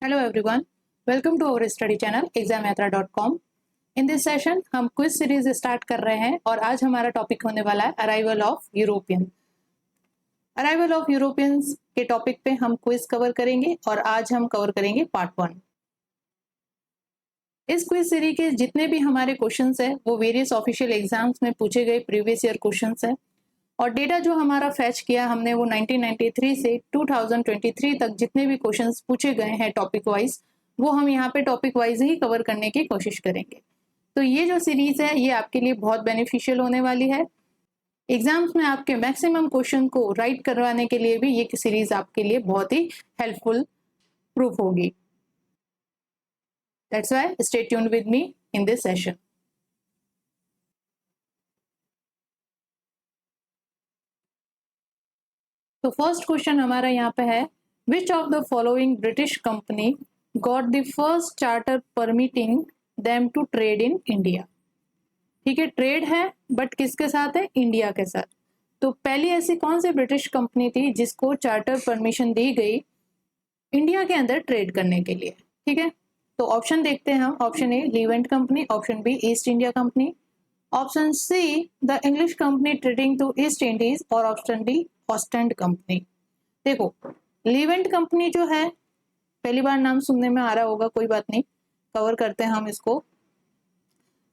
Hello everyone, welcome to our study channel examyatra.com। In this session हम quiz series start कर रहे हैं और आज हमारा टॉपिक होने वाला है arrival of European. Arrival of Europeans के टॉपिक पे हम क्विज कवर करेंगे और आज हम कवर करेंगे पार्ट 1। इस क्विज सीरीज के जितने भी हमारे क्वेश्चंस है वो वेरियस ऑफिशियल एग्जाम्स में पूछे गए प्रीवियस ईयर क्वेश्चंस है और डेटा जो हमारा फैच किया हमने वो 1993 से 2023 तक जितने भी क्वेश्चंस पूछे गए हैं टॉपिक वाइज वो हम यहाँ पे टॉपिक वाइज ही कवर करने की कोशिश करेंगे। तो ये जो सीरीज है ये आपके लिए बहुत बेनिफिशियल होने वाली है। एग्जाम्स में आपके मैक्सिमम क्वेश्चन को राइट करवाने के लिए भी ये सीरीज आपके लिए बहुत ही हेल्पफुल प्रूफ होगी। That's why stay tuned with me in this session. तो फर्स्ट क्वेश्चन हमारा यहाँ पे है, which of the following British company got the first charter permitting them to trade in India. ठीक है, ट्रेड है बट किसके साथ है? इंडिया के साथ। तो पहली ऐसी कौन सी ब्रिटिश कंपनी थी जिसको चार्टर परमिशन दी गई इंडिया के अंदर ट्रेड करने के लिए? ठीक है, तो ऑप्शन देखते हैं हम। Option A Levant Company, option B East India Company, option C the English Company trading to East Indies और ऑप्शन डी ऑस्टेंड कंपनी। देखो लीवेंट कंपनी जो है पहली बार नाम सुनने में आ रहा होगा, कोई बात नहीं, कवर करते हैं हम इसको।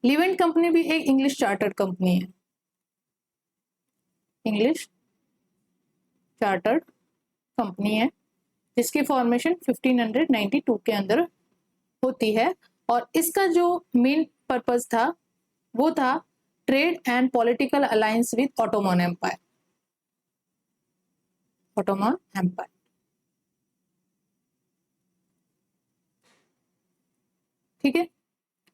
लीवेंट कंपनी भी एक इंग्लिश चार्टर्ड कंपनी है, इंग्लिश चार्टर्ड कंपनी है जिसकी फॉर्मेशन 1592 के अंदर होती है और इसका जो मेन पर्पस था वो था trade and political alliance with Ottoman Empire. Ottoman Empire, ठीक है।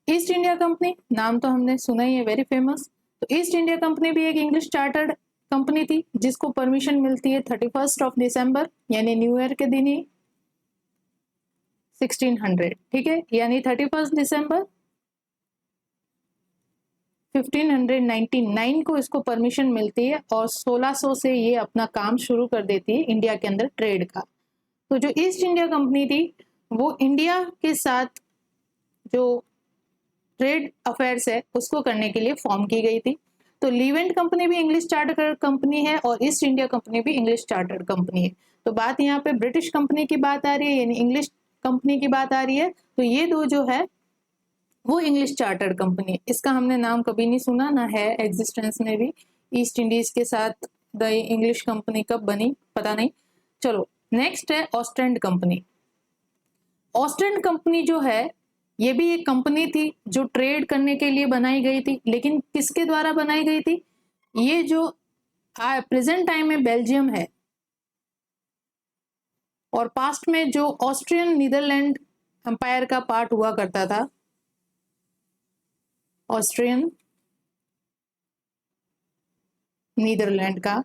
ईस्ट इंडिया कंपनी नाम तो हमने सुना ही है, वेरी फेमस। तो ईस्ट इंडिया कंपनी भी एक इंग्लिश चार्टर्ड कंपनी थी जिसको परमिशन मिलती है 31 ऑफ दिसंबर यानी न्यू ईयर के दिन ही 1600, ठीक है, यानी 31 दिसंबर 1599 को इसको परमिशन मिलती है और 1600 से ये अपना काम शुरू कर देती है इंडिया के अंदर ट्रेड का। तो जो ईस्ट इंडिया कंपनी थी वो इंडिया के साथ जो ट्रेड अफेयर्स है उसको करने के लिए फॉर्म की गई थी। तो लीवेंट कंपनी भी इंग्लिश चार्टर्ड कंपनी है और ईस्ट इंडिया कंपनी भी इंग्लिश चार्टर्ड कंपनी है। तो बात यहाँ पे ब्रिटिश कंपनी की बात आ रही है यानी इंग्लिश कंपनी की बात आ रही है। तो ये दो जो है वो इंग्लिश चार्टर्ड कंपनी, इसका हमने नाम कभी नहीं सुना, ना है एग्जिस्टेंस में भी। ईस्ट इंडीज के साथ द इंग्लिश कंपनी कब बनी पता नहीं। चलो नेक्स्ट है ऑस्टेंड कंपनी। ऑस्टेंड कंपनी जो है ये भी एक कंपनी थी जो ट्रेड करने के लिए बनाई गई थी, लेकिन किसके द्वारा बनाई गई थी? ये जो प्रेजेंट टाइम में बेल्जियम है और पास्ट में जो ऑस्ट्रियन नीदरलैंड एम्पायर का पार्ट हुआ करता था, ऑस्ट्रियन नीदरलैंड का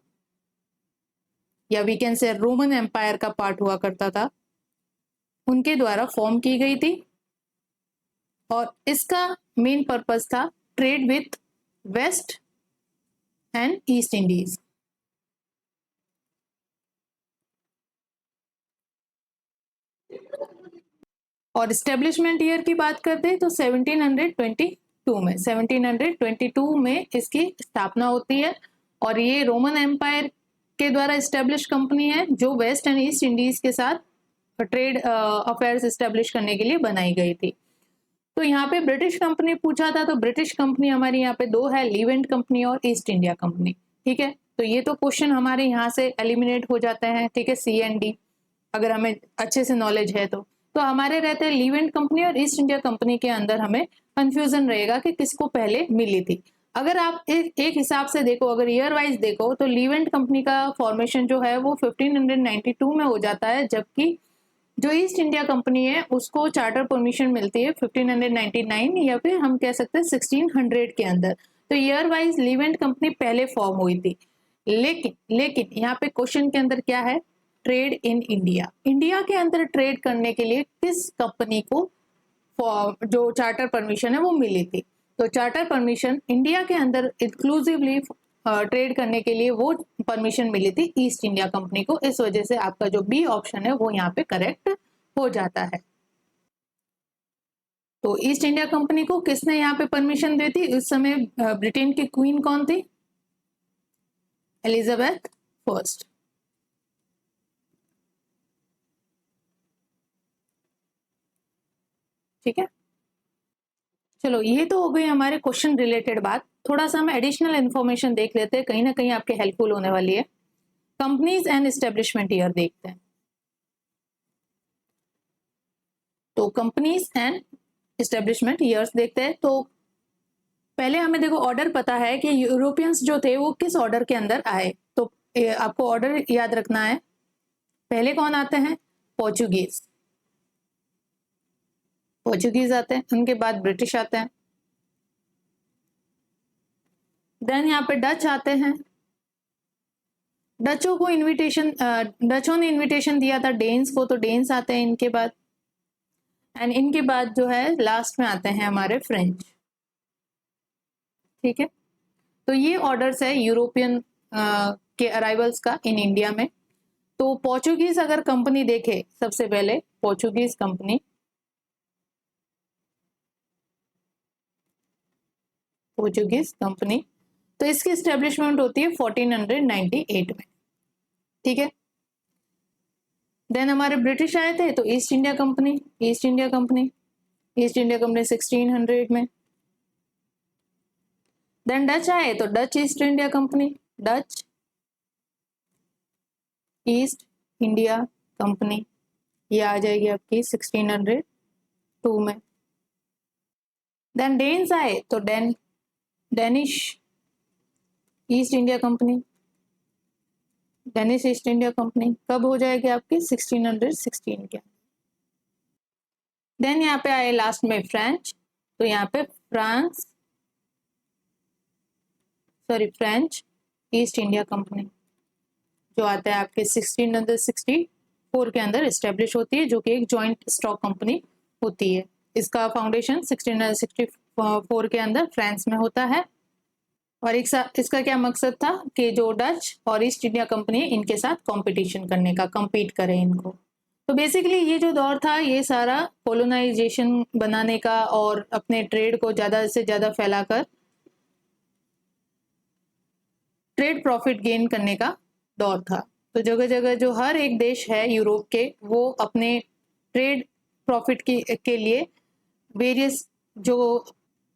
या we can say Roman empire का पार्ट हुआ करता था, उनके द्वारा फॉर्म की गई थी और इसका मेन पर्पस था trade with West and East Indies. और स्टेब्लिशमेंट ईयर की बात करते हैं तो 1722 में इसकी स्थापना होती है और ये रोमन एम्पायर के द्वारा स्टेब्लिश कंपनी है जो वेस्ट एंड ईस्ट इंडीज के साथ ट्रेड अफेयर्स स्टेब्लिश करने के लिए बनाई गई थी। तो यहाँ पे ब्रिटिश कंपनी पूछा था, तो ब्रिटिश कंपनी हमारी यहाँ पे दो है, लीवेंट कंपनी और ईस्ट इंडिया कंपनी, ठीक है। तो ये तो क्वेश्चन हमारे यहाँ से एलिमिनेट हो जाते हैं, ठीक है, सी एंड डी अगर हमें अच्छे से नॉलेज है तो हमारे रहते हैं लीवेंट कंपनी और ईस्ट इंडिया कंपनी के अंदर हमें कंफ्यूजन रहेगा कि किसको पहले मिली थी। अगर आप एक हिसाब से देखो, अगर ईयर वाइज देखो तो लीवेंट कंपनी का फॉर्मेशन जो है वो 1592 में हो जाता है, जबकि जो ईस्ट इंडिया कंपनी है उसको चार्टर परमिशन मिलती है 1599 या फिर हम कह सकते हैं 1600 के अंदर। तो ईयर वाइज लीवेंट कंपनी पहले फॉर्म हुई थी। लेकिन यहाँ पे क्वेश्चन के अंदर क्या है? ट्रेड इन इंडिया, इंडिया के अंदर ट्रेड करने के लिए किस कंपनी को जो चार्टर परमिशन है वो मिली थी? तो चार्टर परमिशन इंडिया के अंदर इंक्लूसिवली ट्रेड करने के लिए वो परमिशन मिली थी ईस्ट इंडिया कंपनी को। इस वजह से आपका जो बी ऑप्शन है वो यहाँ पे करेक्ट हो जाता है। तो ईस्ट इंडिया कंपनी को किसने यहाँ पे परमिशन दी थी? उस समय ब्रिटेन की क्वीन कौन थी? Elizabeth first. ठीक है, चलो ये तो हो गई हमारे क्वेश्चन रिलेटेड बात। थोड़ा सा हम एडिशनल इन्फॉर्मेशन देख लेते हैं, कहीं ना कहीं आपके हेल्पफुल होने वाली है। कंपनीज एंड एस्टेब्लिशमेंट ईयर देखते हैं। तो कंपनीज एंड एस्टेब्लिशमेंट ईयर्स देखते हैं। तो पहले हमें देखो ऑर्डर पता है कि यूरोपियंस जो थे वो किस ऑर्डर के अंदर आए। तो आपको ऑर्डर याद रखना है। पहले कौन आते हैं? पोर्चुगीज। पोर्चुगीज आते हैं, उनके बाद ब्रिटिश आते हैं, देन यहाँ पे डच आते हैं। डचों ने इनविटेशन दिया था डेन्स को, तो डेन्स आते हैं इनके बाद। एंड इनके बाद जो है लास्ट में आते हैं हमारे फ्रेंच। ठीक है, तो ये ऑर्डर्स है यूरोपियन के अराइवल्स का इन इंडिया में। तो पोर्चुगीज अगर कंपनी देखे, सबसे पहले पोर्चुगीज कंपनी, तो इसकी एस्टेब्लिशमेंट होती है 1498 में। ठीक है, देन हमारे ब्रिटिश आए थे, तो ईस्ट इंडिया कंपनी 1600 में। देन डच आए, तो Dutch east India company, Dutch east India company, ये आ जाएगी आपकी 1602 में। देन डेन्स आए, तो Danish east India company, Danish east India company कब हो जाएगी आपकी? 1616 के। देन यहाँ पे आए लास्ट में फ्रेंच, तो यहाँ पे फ्रेंच ईस्ट इंडिया कंपनी जो आता है आपके 1664 के अंदर एस्टेब्लिश होती है, जो कि एक जॉइंट स्टॉक कंपनी होती है। इसका फाउंडेशन 1664 के अंदर फ्रांस में होता है। और इसका क्या मकसद था कि जो डच और ईस्ट इंडिया कंपनी इनके साथ कंपटीशन करने का, compete करें इनको। तो बेसिकली ये जो दौर था, ये सारा कोलोनाइजेशन बनाने का और अपने ट्रेड को ज़्यादा से ज़्यादा फैलाकर ट्रेड प्रॉफिट गेन करने का दौर था। तो जगह जगह जो हर एक देश है यूरोप के, वो अपने ट्रेड प्रॉफिट के लिए वेरियस जो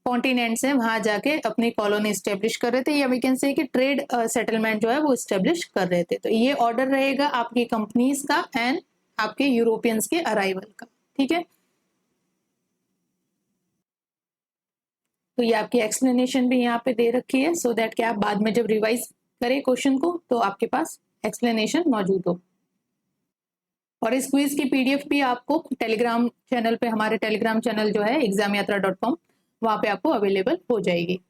कॉन्टिनेंट्स हैं वहां जाके अपनी कॉलोनी स्टेब्लिश कर रहे थे, या वी कैन से कि ट्रेड सेटलमेंट जो है वो स्टेब्लिश कर रहे थे। तो ये ऑर्डर रहेगा आपकी कंपनीज का एंड आपके यूरोपियंस के अराइवल का। ठीक है, तो ये आपकी एक्सप्लेनेशन भी यहाँ पे दे रखी है, सो दैट कि आप बाद में जब रिवाइज करें क्वेश्चन को तो आपके पास एक्सप्लेनेशन मौजूद हो। और इस क्विज की पीडीएफ भी आपको टेलीग्राम चैनल पे, हमारे टेलीग्राम चैनल जो है examyatra.com, वहां पे आपको अवेलेबल हो जाएगी।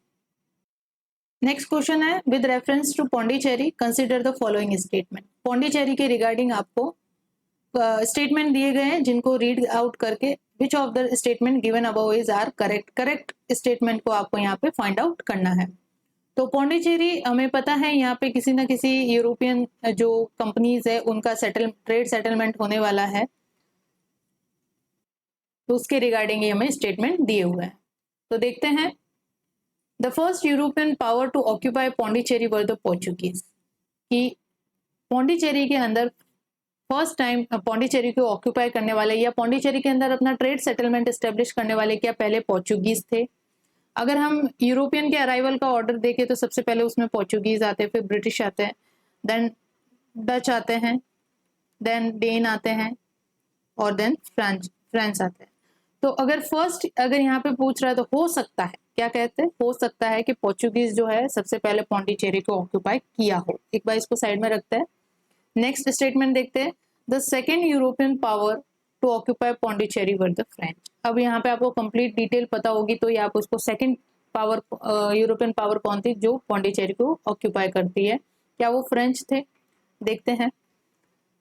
नेक्स्ट क्वेश्चन है, with reference to Pondicherry consider the following statement. Pondicherry के रिगार्डिंग आपको स्टेटमेंट दिए गए हैं, जिनको रीड आउट करके which of the statement given above is are correct, correct statement को आपको यहाँ पे फाइंड आउट करना है। तो पौंडीचेरी हमें पता है यहाँ पे किसी ना किसी यूरोपियन जो कंपनीज है उनका ट्रेड सेटलमेंट होने वाला है, तो उसके रिगार्डिंग ये हमें स्टेटमेंट दिए हुए हैं। तो देखते हैं, the first European power to occupy Pondicherry were the Portuguese. कि पौंडीचेरी के अंदर फर्स्ट टाइम पौंडीचेरी को ऑक्यूपाई करने वाले या पौंडीचेरी के अंदर अपना ट्रेड सेटलमेंट एस्टेब्लिश करने वाले क्या पहले पोर्चुगीज थे? अगर हम यूरोपियन के अराइवल का ऑर्डर देखें तो सबसे पहले उसमें पोर्चुगीज आते हैं, फिर ब्रिटिश आते हैं, देन डच आते हैं, देन डेन आते हैं, और देन फ्रांस आते हैं। तो अगर यहाँ पे पूछ रहा है तो हो सकता है, क्या कहते हैं, हो सकता है कि पोर्चुगीज जो है सबसे पहले पौंडीचेरी को ऑक्यूपाई किया हो। एक बार इसको साइड में रखते हैं। नेक्स्ट स्टेटमेंट देखते हैं, the second European power to occupy Pondicherry were the French. अब यहाँ पे आपको कंप्लीट डिटेल पता होगी, तो ये आप उसको सेकेंड पावर यूरोपियन पावर कौन थी जो पौंडीचेरी को ऑक्यूपाई करती है? क्या वो फ्रेंच थे? देखते हैं।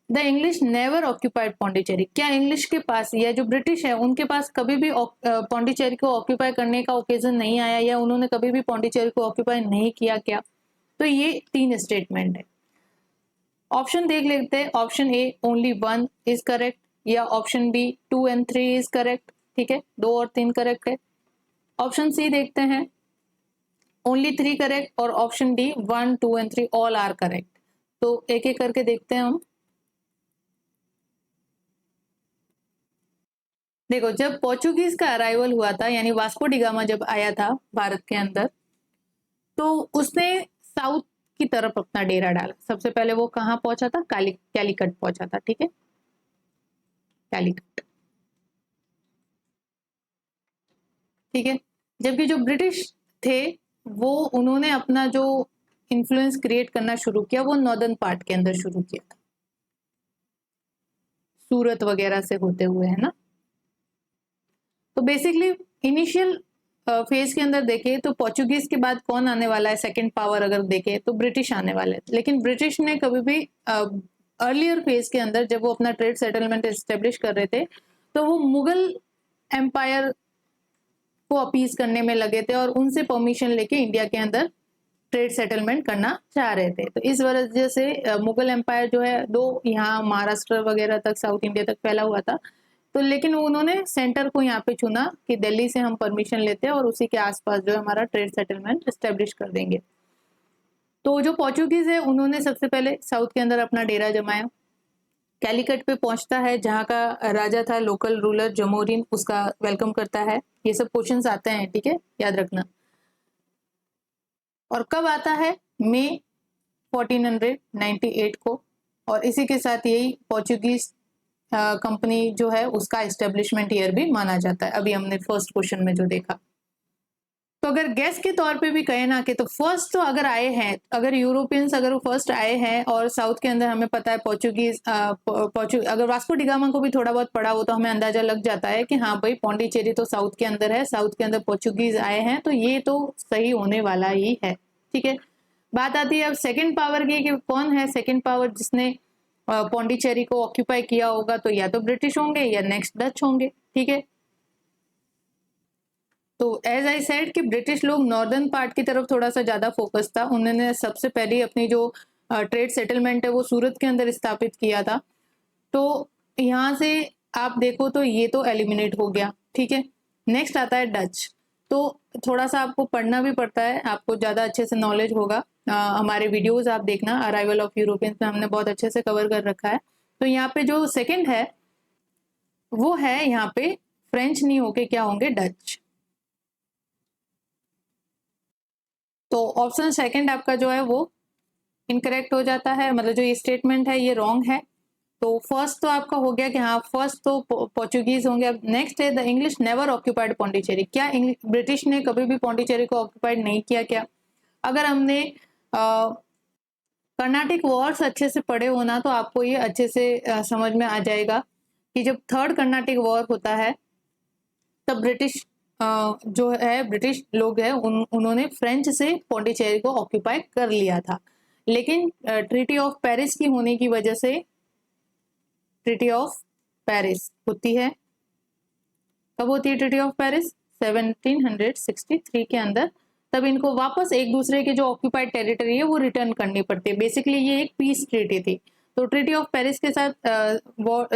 The English never occupied Pondicherry. क्या इंग्लिश के पास या जो ब्रिटिश है उनके पास कभी भी पौंडीचेरी को ऑक्यूपाई करने का ओकेजन नहीं आया, या उन्होंने कभी भी पौंडीचेरी को ऑक्यूपाई नहीं किया क्या? तो ये 3 स्टेटमेंट है। ऑप्शन देख लेते हैं। Option A only 1 is correct, या option B 2 and 3 is correct. ठीक है, 2 और 3 करेक्ट है। ऑप्शन सी देखते हैं, ओनली 3 करेक्ट, और option D 1, 2 and 3 all are correct. तो एक एक करके देखते हैं हम। देखो, जब पोर्चुगीज का अराइवल हुआ था, यानी वास्को डी गामा जब आया था भारत के अंदर, तो उसने साउथ की तरफ अपना डेरा डाला। सबसे पहले वो कहाँ पहुंचा था? कैलीकट पहुंचा था, ठीक है, कैलीकट, ठीक है। जबकि जो ब्रिटिश थे, वो उन्होंने अपना जो इन्फ्लुएंस क्रिएट करना शुरू किया, वो नॉर्दर्न पार्ट के अंदर शुरू किया था, सूरत वगैरह से होते हुए, है ना। तो बेसिकली इनिशियल फेज के अंदर देखे तो पोर्चुगीज के बाद कौन आने वाला है सेकंड पावर, अगर देखे तो ब्रिटिश आने वाले हैं। लेकिन ब्रिटिश ने कभी भी अर्लियर फेज के अंदर, जब वो अपना ट्रेड सेटलमेंट एस्टेब्लिश कर रहे थे, तो वो मुगल एम्पायर को अपीज करने में लगे थे और उनसे परमिशन लेके इंडिया के अंदर ट्रेड सेटलमेंट करना चाह रहे थे। तो इस वजह से मुगल एम्पायर जो है, दो यहाँ महाराष्ट्र वगैरह तक, साउथ इंडिया तक फैला हुआ था, तो लेकिन उन्होंने सेंटर को यहाँ पे चुना कि दिल्ली से हम परमिशन लेते हैं और उसी के आसपास जो है हमारा ट्रेड सेटलमेंट एस्टेब्लिश कर देंगे। तो जो पोर्चुगीज है, उन्होंने सबसे पहले साउथ के अंदर अपना डेरा जमाया। कैलीकट पे पहुंचता है, जहाँ का राजा था लोकल रूलर जमोरिन, उसका वेलकम करता है। ये सब क्वेश्चंस आते हैं, ठीक है, याद रखना। और कब आता है? मई 1498 को, और इसी के साथ यही पोर्चुगीज कंपनी जो है उसका एस्टेब्लिशमेंट ईयर भी माना जाता है। अभी हमने फर्स्ट क्वेश्चन में जो देखा। तो अगर गेस्ट के तौर पे भी कहे ना कि तो फर्स्ट तो अगर आए हैं, अगर यूरोपियंस अगर वो फर्स्ट आए हैं और साउथ के अंदर हमें पता है पोर्चुगीज, अगर वास्को डी गामा को भी थोड़ा बहुत पढ़ा हो तो हमें अंदाजा लग जाता है कि हाँ भाई, पौंडीचेरी तो साउथ के अंदर है, साउथ के अंदर पोर्चुगीज आए हैं, तो ये तो सही होने वाला ही है, ठीक है। बात आती है अब सेकेंड पावर की कि कौन है सेकेंड पावर जिसने पौंडीचेरी को ऑक्यूपाई किया होगा। तो या तो ब्रिटिश होंगे या नेक्स्ट डच होंगे, ठीक है। तो एज आई सेड कि ब्रिटिश लोग नॉर्दर्न पार्ट की तरफ थोड़ा सा ज्यादा फोकस था। उन्होंने सबसे पहले अपनी जो ट्रेड सेटलमेंट है वो सूरत के अंदर स्थापित किया था। तो यहाँ से आप देखो तो ये तो एलिमिनेट हो गया, ठीक है। नेक्स्ट आता है डच। तो थोड़ा सा आपको पढ़ना भी पड़ता है, आपको ज़्यादा अच्छे से नॉलेज होगा। हमारे वीडियोस आप देखना, अराइवल ऑफ यूरोपियंस में हमने बहुत अच्छे से कवर कर रखा है। तो यहाँ पे जो सेकंड है वो है यहाँ पे फ्रेंच नहीं होके क्या होंगे? डच। तो ऑप्शन सेकंड आपका जो है वो इनकरेक्ट हो जाता है, मतलब जो ये स्टेटमेंट है ये रॉन्ग है। तो फर्स्ट तो आपका हो गया कि हाँ, फर्स्ट तो पोर्चुगीज होंगे। अब नेक्स्ट है the English never occupied Pondicherry. क्या ब्रिटिश ने कभी भी पौंडीचेरी को ऑक्यूपाइड नहीं किया क्या? अगर हमने कर्नाटिक वॉर्स अच्छे से पढ़े हो ना, तो आपको ये अच्छे से समझ में आ जाएगा कि जब थर्ड कर्नाटिक वॉर होता है तब ब्रिटिश जो है, ब्रिटिश लोग हैं, उन्होंने फ्रेंच से पौंडीचेरी को ऑक्यूपाई कर लिया था। लेकिन ट्रीटी ऑफ पेरिस की होने की वजह से, ट्रीटी ऑफ पेरिस होती है, कब होती है ट्रीटी ऑफ पेरिस? 1763 के अंदर। तब इनको वापस एक दूसरे के जो ऑक्यूपाइड टेरिटरी है वो रिटर्न करनी पड़ती है। बेसिकली ये एक पीस ट्रीटी थी। तो ट्रीटी ऑफ पेरिस के साथ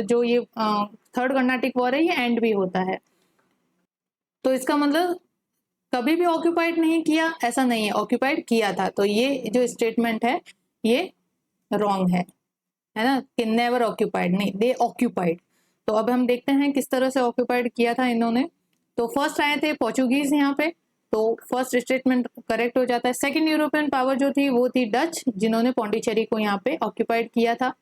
जो ये थर्ड कर्नाटिक वॉर है ये एंड भी होता है। तो इसका मतलब कभी भी ऑक्यूपाइड नहीं किया ऐसा नहीं है, ऑक्यूपाइड किया था। तो ये जो स्टेटमेंट है ये रॉन्ग है ना, कि नेवर ऑक्यूपाइड नहीं, दे ऑक्यूपाइड। तो अब हम देखते हैं किस तरह से ऑक्यूपाइड किया था इन्होंने। तो फर्स्ट आए थे पोर्चुगीज यहाँ पे, तो फर्स्ट स्टेटमेंट करेक्ट हो जाता है। सेकेंड यूरोपियन पावर जो थी वो थी डच, जिन्होंने पौंडीचेरी को यहाँ पे ऑक्यूपाइड किया था।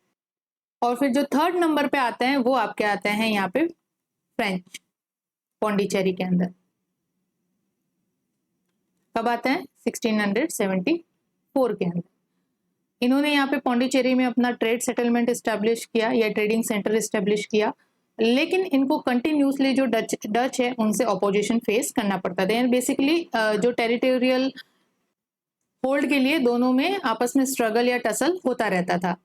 और फिर जो थर्ड नंबर पे आते हैं वो आपके आते हैं यहाँ पे फ्रेंच, पौंडीचेरी के अंदर। कब आते हैं? 1674 के अंदर। इन्होंने यहाँ पे पौंडीचेरी में अपना ट्रेड सेटलमेंट एस्टेब्लिश किया या ट्रेडिंग सेंटर एस्टेब्लिश किया। लेकिन इनको कंटिन्यूसली जो डच है उनसे ऑपोजिशन फेस करना पड़ता था। बेसिकली जो टेरिटोरियल होल्ड के लिए दोनों में आपस में स्ट्रगल या टसल होता रहता था।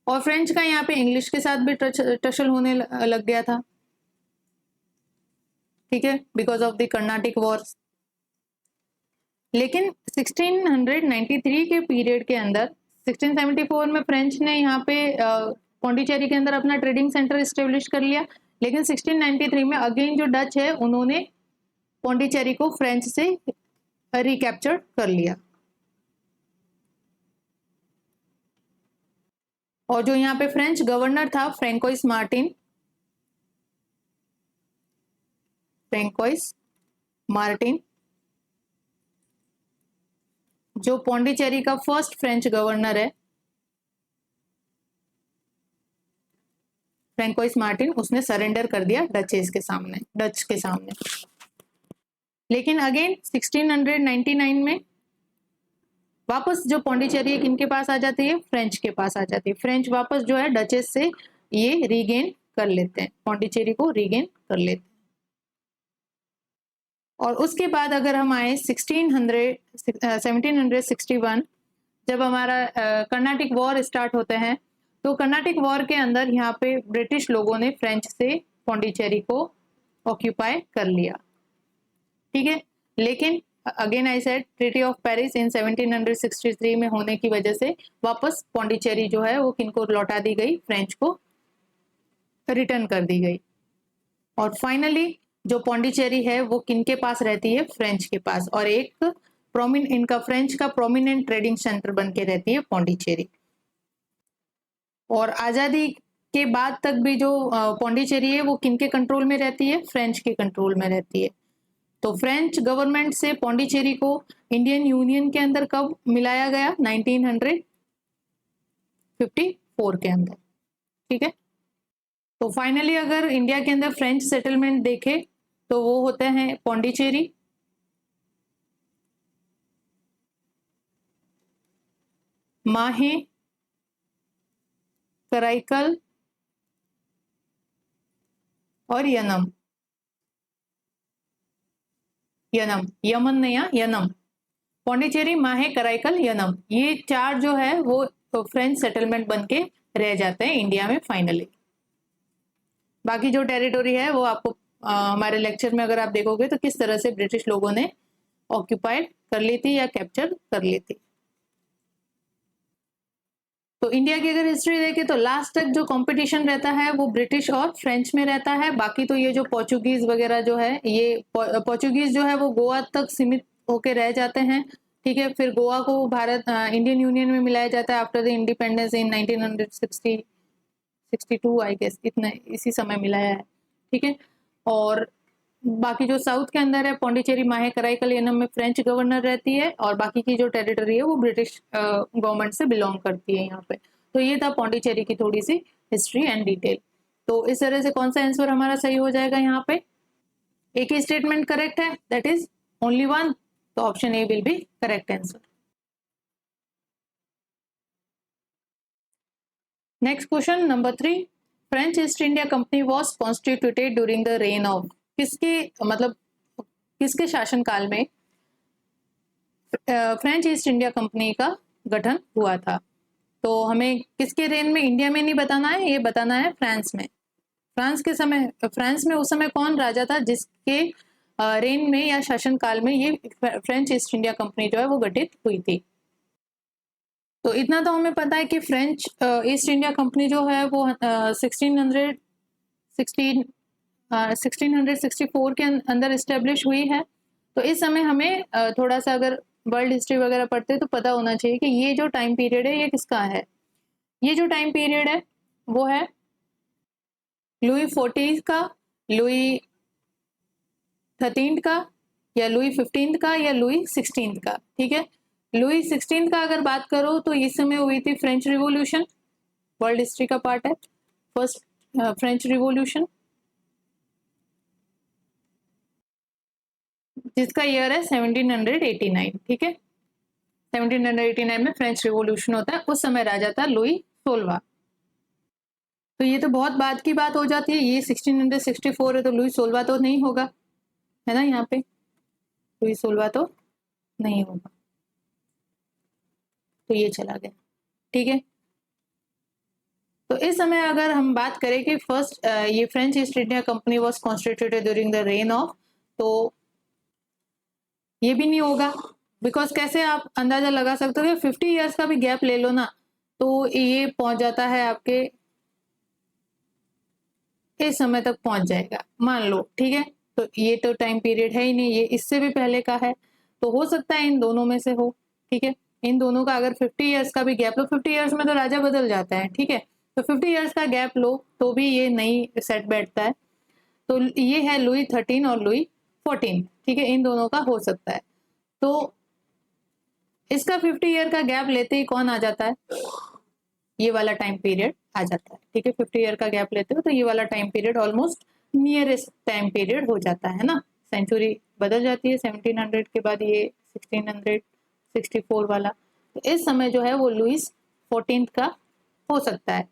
और फ्रेंच का यहाँ पे इंग्लिश के साथ भी टसल होने लग गया था, ठीक है, because of the Carnatic Wars. लेकिन 1693 के पीरियड के अंदर 1674 में फ्रेंच ने यहाँ पे पौंडीचेरी के अंदर अपना ट्रेडिंग सेंटर एस्टेब्लिश कर लिया। लेकिन 1693 में अगेन जो डच है उन्होंने पौंडीचेरी को फ्रेंच से रिकैप्चर कर लिया। और जो यहाँ पे फ्रेंच गवर्नर था फ्रैंकोइस मार्टिन, जो पौंडीचेरी का फर्स्ट फ्रेंच गवर्नर है, फ्रैंकोइस मार्टिन, उसने सरेंडर कर दिया डच के सामने। लेकिन अगेन 1699 में वापस जो पौंडीचेरी है किनके पास आ जाती है, फ्रेंच के पास आ जाती है। फ्रेंच वापस जो है डचेस से ये रीगेन कर लेते हैं, पौंडीचेरी को रीगेन कर लेते हैं। और उसके बाद अगर हम आए 1761, जब हमारा कर्नाटिक वॉर स्टार्ट होते हैं, तो कर्नाटिक वॉर के अंदर यहाँ पे ब्रिटिश लोगों ने फ्रेंच से पौंडीचेरी को ऑक्यूपाई कर लिया, ठीक है। लेकिन again I said treaty of Paris in 1763 में होने की वजह से वापस पौंडीचेरी जो है वो किनको लौटा दी गई, फ्रेंच को रिटर्न कर दी गई। और फाइनली जो पौंडीचेरी है वो किनके पास रहती है, फ्रेंच के पास। और एक इनका फ्रेंच का प्रोमिनेंट ट्रेडिंग सेंटर बन के रहती है पौंडीचेरी। और आजादी के बाद तक भी जो पौंडीचेरी है वो किनके कंट्रोल में रहती है, फ्रेंच के कंट्रोल में रहती है। तो फ्रेंच गवर्नमेंट से पौंडीचेरी को इंडियन यूनियन के अंदर कब मिलाया गया, 1954 के अंदर, ठीक है। तो फाइनली अगर इंडिया के अंदर फ्रेंच सेटलमेंट देखे तो वो होते हैं पौंडीचेरी, माहे, कराईकल और यनम। यमन नहीं, यनम। पौंडीचेरी, माहे, कराईकल, यनम, ये चार जो है वो फ्रेंच सेटलमेंट बन के रह जाते हैं इंडिया में फाइनली। बाकी जो टेरिटोरी है वो आपको हमारे लेक्चर में अगर आप देखोगे तो किस तरह से ब्रिटिश लोगों ने ऑक्यूपाइड कर ली थी या कैप्चर कर ली थी। तो इंडिया की अगर हिस्ट्री देखें तो लास्ट तक जो कंपटीशन रहता है वो ब्रिटिश और फ्रेंच में रहता है। बाकी तो ये जो पोर्चुगीज वगैरह जो है, ये पोर्चुगीज जो है वो गोवा तक सीमित होके रह जाते हैं, ठीक है। फिर गोवा को भारत इंडियन यूनियन में मिलाया जाता है after the independence in 1962 I guess, इतना इसी समय मिलाया है, ठीक है। और बाकी जो साउथ के अंदर है पौंडीचेरी, माहे, कराईकल, यनम में फ्रेंच गवर्नर रहती है और बाकी की जो टेरिटरी है वो ब्रिटिश गवर्नमेंट से बिलोंग करती है यहाँ पे। तो ये था पौंडीचेरी की थोड़ी सी हिस्ट्री एंड डिटेल। तो इस तरह से कौन सा आंसर हमारा सही हो जाएगा, यहाँ पे एक ही स्टेटमेंट करेक्ट है, दैट इज ओनली वन, तो option A will be correct answer. Next question number 3, French east India company was constituted during the rain of, किसके शासनकाल में फ्रेंच ईस्ट इंडिया कंपनी का गठन हुआ था। तो हमें किसके रेन में, इंडिया में नहीं बताना है, ये बताना है फ्रांस में। फ्रांस में उस समय कौन राजा था जिसके रेन में या शासनकाल में ये फ्रेंच ईस्ट इंडिया कंपनी जो है वो गठित हुई थी। तो इतना तो हमें पता है कि फ्रेंच ईस्ट इंडिया कंपनी जो है वो 1664 के अंदर इस्टेब्लिश हुई है। तो इस समय हमें थोड़ा सा अगर वर्ल्ड हिस्ट्री वगैरह पढ़ते हैं तो पता होना चाहिए कि ये जो टाइम पीरियड है ये किसका है। ये जो टाइम पीरियड है वो है लुई 14 का, लुई 13 का, या लुई 15 का, या लुई 16 का, ठीक है। लुई 16 का अगर बात करो तो इस समय हुई थी फ्रेंच रिवॉल्यूशन, वर्ल्ड हिस्ट्री का पार्ट है, फर्स्ट फ्रेंच रिवॉल्यूशन, जिसका ईयर है 1789, ठीक है। 1789 में फ्रेंच रिवॉल्यूशन होता है, उस समय राजा था लुई 16। तो ये तो बहुत बाद की बात हो जाती है, ये 1664 है तो लुई 16 तो नहीं होगा, है ना, यहाँ पे लुई 16 तो नहीं होगा, तो ये चला गया, ठीक है। तो इस समय अगर हम बात करें कि फर्स्ट ये French east India company was constituted during the rain of, तो ये भी नहीं होगा, बिकॉज कैसे आप अंदाजा लगा सकते हो कि 50 ईयर्स का भी गैप ले लो ना तो ये पहुंच जाता है आपके इस समय तक पहुंच जाएगा, मान लो, ठीक है। तो ये तो टाइम पीरियड है ही नहीं, ये इससे भी पहले का है, तो हो सकता है इन दोनों में से हो, ठीक है। इन दोनों का अगर 50 ईयर्स का भी गैप लो, 50 ईयर्स में तो राजा बदल जाता है, ठीक है, तो 50 ईयर्स का गैप लो तो भी ये नहीं सेट बैठता है। तो ये है लुई 13 और लुई 14, ठीक है, इन दोनों का हो सकता है। तो इसका 50 ईयर का गैप लेते ही कौन आ जाता है, ये वाला टाइम पीरियड आ जाता है, ठीक है। 50 ईयर का गैप लेते हो तो ये वाला time period almost nearest time period हो जाता है ना। सेंचुरी बदल जाती है 1700 के बाद, ये 1664 वाला, तो इस समय जो है वो लुईस 14 का हो सकता है,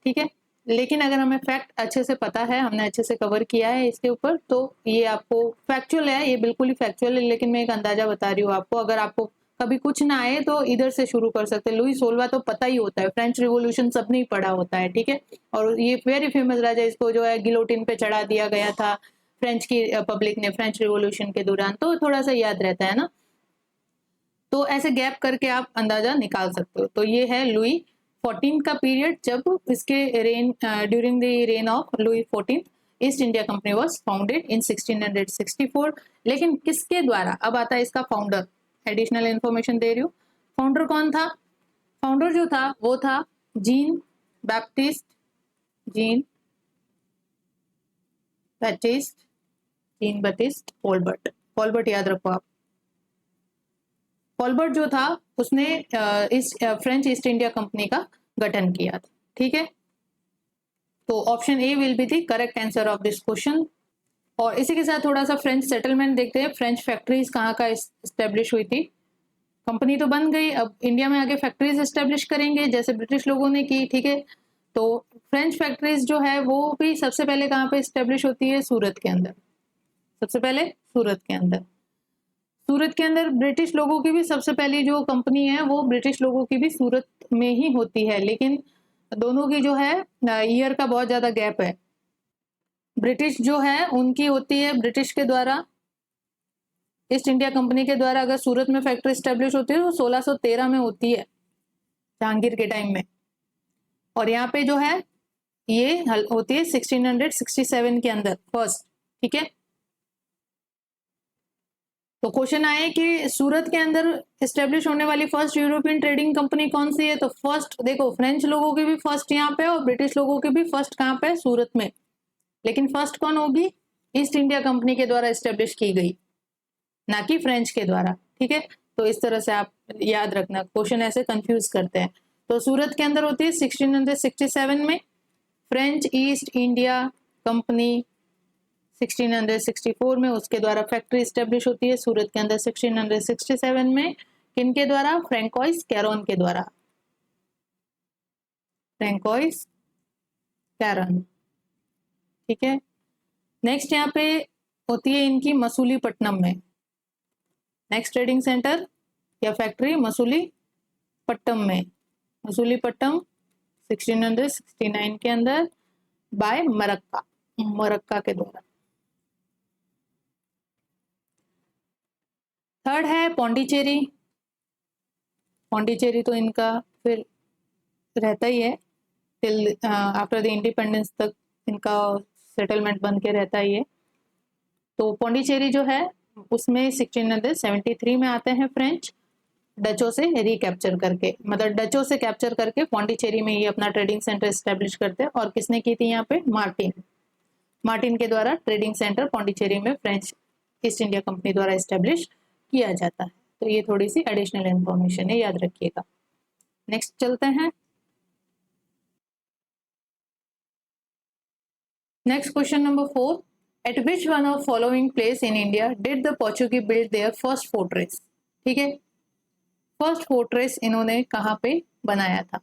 ठीक है। लेकिन अगर हमें फैक्ट अच्छे से पता है, हमने अच्छे से कवर किया है इसके ऊपर, तो ये आपको फैक्चुअल है, ये बिल्कुल ही फैक्चुअल है, लेकिन मैं एक अंदाजा बता रही हूँ आपको। अगर आपको कभी कुछ ना आए तो इधर से शुरू कर सकते हैं। लुई 16 तो पता ही होता है, फ्रेंच रिवॉल्यूशन सबने ही पढ़ा होता है, ठीक है। और ये वेरी फेमस राजा, इसको जो है गिलोटिन पे चढ़ा दिया गया था फ्रेंच की पब्लिक ने फ्रेंच रिवॉल्यूशन के दौरान, तो थोड़ा सा याद रहता है ना। तो ऐसे गैप करके आप अंदाजा निकाल सकते हो। तो ये है लुई 14 का पीरियड, जब इसके rain during the rain of Louis 14 east India company was founded in 1664। लेकिन किसके द्वारा, अब आता है इसका फाउंडर, एडिशनल इंफॉर्मेशन दे रही हूँ। फाउंडर कौन था, फाउंडर जो था वो था Jean Baptiste, Jean Baptiste, Jean Baptiste Colbert. Colbert याद रखो आप। कोलबर्ट जो था उसने इस फ्रेंच ईस्ट इंडिया कंपनी का गठन किया था, ठीक है। तो option A will be the correct answer of this question. और इसी के साथ थोड़ा सा फ्रेंच सेटलमेंट देखते हैं। फ्रेंच फैक्ट्रीज कहाँ का इस्टेब्लिश हुई थी, कंपनी तो बन गई, अब इंडिया में आगे फैक्ट्रीज एस्टेब्लिश करेंगे जैसे ब्रिटिश लोगों ने की, ठीक है। तो फ्रेंच फैक्ट्रीज जो है वो भी सबसे पहले कहाँ पे एस्टेब्लिश होती है, सूरत के अंदर, सबसे पहले सूरत के अंदर। सूरत के अंदर ब्रिटिश लोगों की भी सबसे पहली जो कंपनी है वो ब्रिटिश लोगों की भी सूरत में ही होती है, लेकिन दोनों की जो है ईयर का बहुत ज्यादा गैप है। ब्रिटिश जो है उनकी होती है ब्रिटिश के द्वारा, ईस्ट इंडिया कंपनी के द्वारा अगर सूरत में फैक्ट्री स्टेब्लिश होती है तो 1613 में होती है, जहांगीर के टाइम में। और यहाँ पे जो है ये होती है 1667 के अंदर फर्स्ट, ठीक है। तो क्वेश्चन आए कि सूरत के अंदर एस्टेब्लिश होने वाली फर्स्ट यूरोपियन ट्रेडिंग कंपनी कौन सी है, तो फर्स्ट देखो फ्रेंच लोगों की भी फर्स्ट यहाँ पे और ब्रिटिश लोगों की भी फर्स्ट कहाँ पे, सूरत में। लेकिन फर्स्ट कौन होगी, ईस्ट इंडिया कंपनी के द्वारा एस्टेब्लिश की गई, ना कि फ्रेंच के द्वारा, ठीक है। तो इस तरह से आप याद रखना, क्वेश्चन ऐसे कंफ्यूज करते हैं। तो सूरत के अंदर होती है 1667 में, फ्रेंच ईस्ट इंडिया कंपनी 1664 में उसके द्वारा फैक्ट्री स्टेब्लिश होती है सूरत के अंदर 1667 में। किनके द्वारा, फ्रैंकोइस कैरोन के द्वारा, फ्रैंकोइस कैरोन, ठीक है। नेक्स्ट यहाँ पे होती है इनकी मसूलीपट्टनम में, नेक्स्ट ट्रेडिंग सेंटर या फैक्ट्री मसूलीपट्टनम में, मसूलीपट्टनम 1669 के अंदर बाय मरक्का, मरक्का के द्वारा। थर्ड है पौंडीचेरी, पौंडीचेरी तो इनका फिर रहता ही है टिल आफ्टर द इंडिपेंडेंस तक, इनका सेटलमेंट बन के रहता ही है। तो पौंडीचेरी जो है उसमें 1673 में आते हैं फ्रेंच, डचों से रिकैप्चर करके, मतलब डचों से कैप्चर करके पौंडीचेरी में ये अपना ट्रेडिंग सेंटर एस्टेब्लिश करते हैं। और किसने की थी यहाँ पे, मार्टिन, मार्टिन के द्वारा ट्रेडिंग सेंटर पौंडीचेरी में फ्रेंच ईस्ट इंडिया कंपनी द्वारा एस्टेब्लिश किया जाता है। तो ये थोड़ी सी एडिशनल इंफॉर्मेशन है, याद रखिएगा। नेक्स्ट चलते हैं। Next question number 4, eight which one of following place in India did the Portuguese build their first fortress, ठीक है। फर्स्ट फोर्ट्रेस इन्होंने कहाँ पे बनाया था,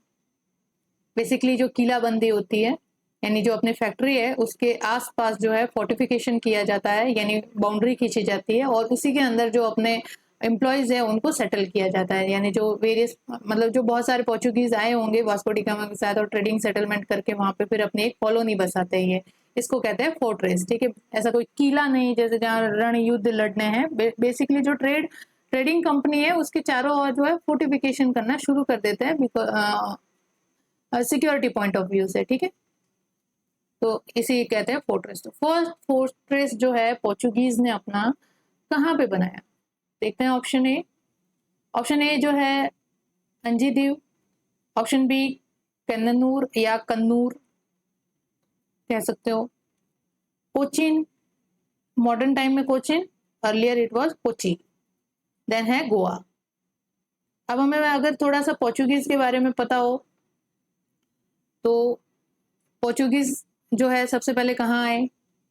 बेसिकली जो किलाबंदी होती है, यानी जो अपनी फैक्ट्री है उसके आसपास जो है फोर्टिफिकेशन किया जाता है, यानी बाउंड्री खींची जाती है और उसी के अंदर जो अपने एम्प्लॉयज है उनको सेटल किया जाता है। यानी जो वेरियस, मतलब जो बहुत सारे पोर्चुगीज आए होंगे वास्को डी गामा के साथ और ट्रेडिंग सेटलमेंट करके वहां पे फिर अपनी एक कॉलोनी बसाते हैं, इसको कहते हैं फोर्ट्रेस, ठीक है। ऐसा कोई किला नहीं जैसे जहाँ रण युद्ध लड़ने हैं, बेसिकली जो ट्रेडिंग कंपनी है उसके चारों ओर जो है फोर्टिफिकेशन करना शुरू कर देते हैं सिक्योरिटी पॉइंट ऑफ व्यू से, ठीक है। तो इसी कहते हैं फोर्ट्रेस। तो फर्स्ट फोर्ट्रेस जो है पोर्चुगीज ने अपना कहाँ पे बनाया, देखते हैं ऑप्शन ए। ऑप्शन ए जो है अंजीदीव, ऑप्शन बी कन्नूर या कन्नूर कह सकते हो, कोचीन, मॉडर्न टाइम में Cochin, earlier it was Kochi, then है गोवा। अब हमें अगर थोड़ा सा पोर्चुगीज के बारे में पता हो तो पोर्चुगीज जो है सबसे पहले कहाँ आए,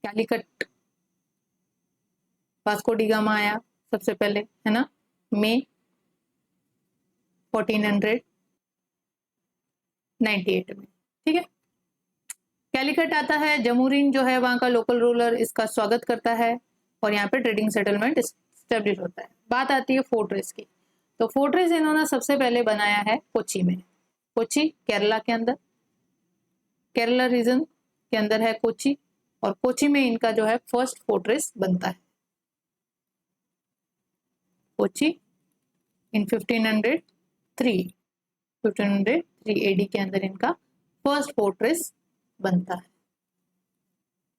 कैलिकट, वास्को डी गामा आया सबसे पहले, है ना, मई 1498 में, ठीक है। कैलिकट आता है, जमूरिन जो है वहां का लोकल रूलर इसका स्वागत करता है और यहाँ पे ट्रेडिंग सेटलमेंट स्टेब्लिश होता है। बात आती है फोर्ट्रेस की, तो फोर्ट्रेस इन्होंने सबसे पहले बनाया है कोची में। कोची केरला के अंदर, केरला रीजन के अंदर है कोची, और कोची में इनका जो है फर्स्ट फोर्ट्रेस बनता है। कोची इन 1503 एडी के अंदर इनका फर्स्ट फोर्ट्रेस बनता है,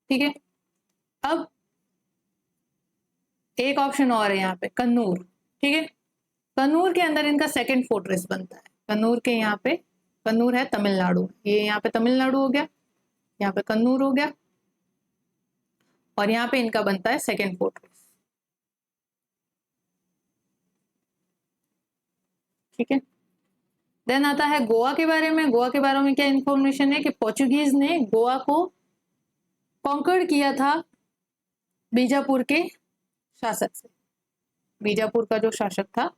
ठीक है। अब एक ऑप्शन और है यहाँ पे, कन्नूर, ठीक है। कन्नूर के अंदर इनका सेकंड फोर्ट्रेस बनता है। कन्नूर के यहाँ पे, कन्नूर है तमिलनाडु, ये यहाँ पे तमिलनाडु हो गया, यहाँ पे कन्नूर हो गया, और यहाँ पे इनका बनता है सेकंड फोर्ट्रेस, ठीक है। देन आता है गोवा के बारे में। गोवा के बारे में क्या इंफॉर्मेशन है कि पोर्चुगीज ने गोवा को कॉन्कर्ड किया था बीजापुर के शासक से, बीजापुर का जो शासक था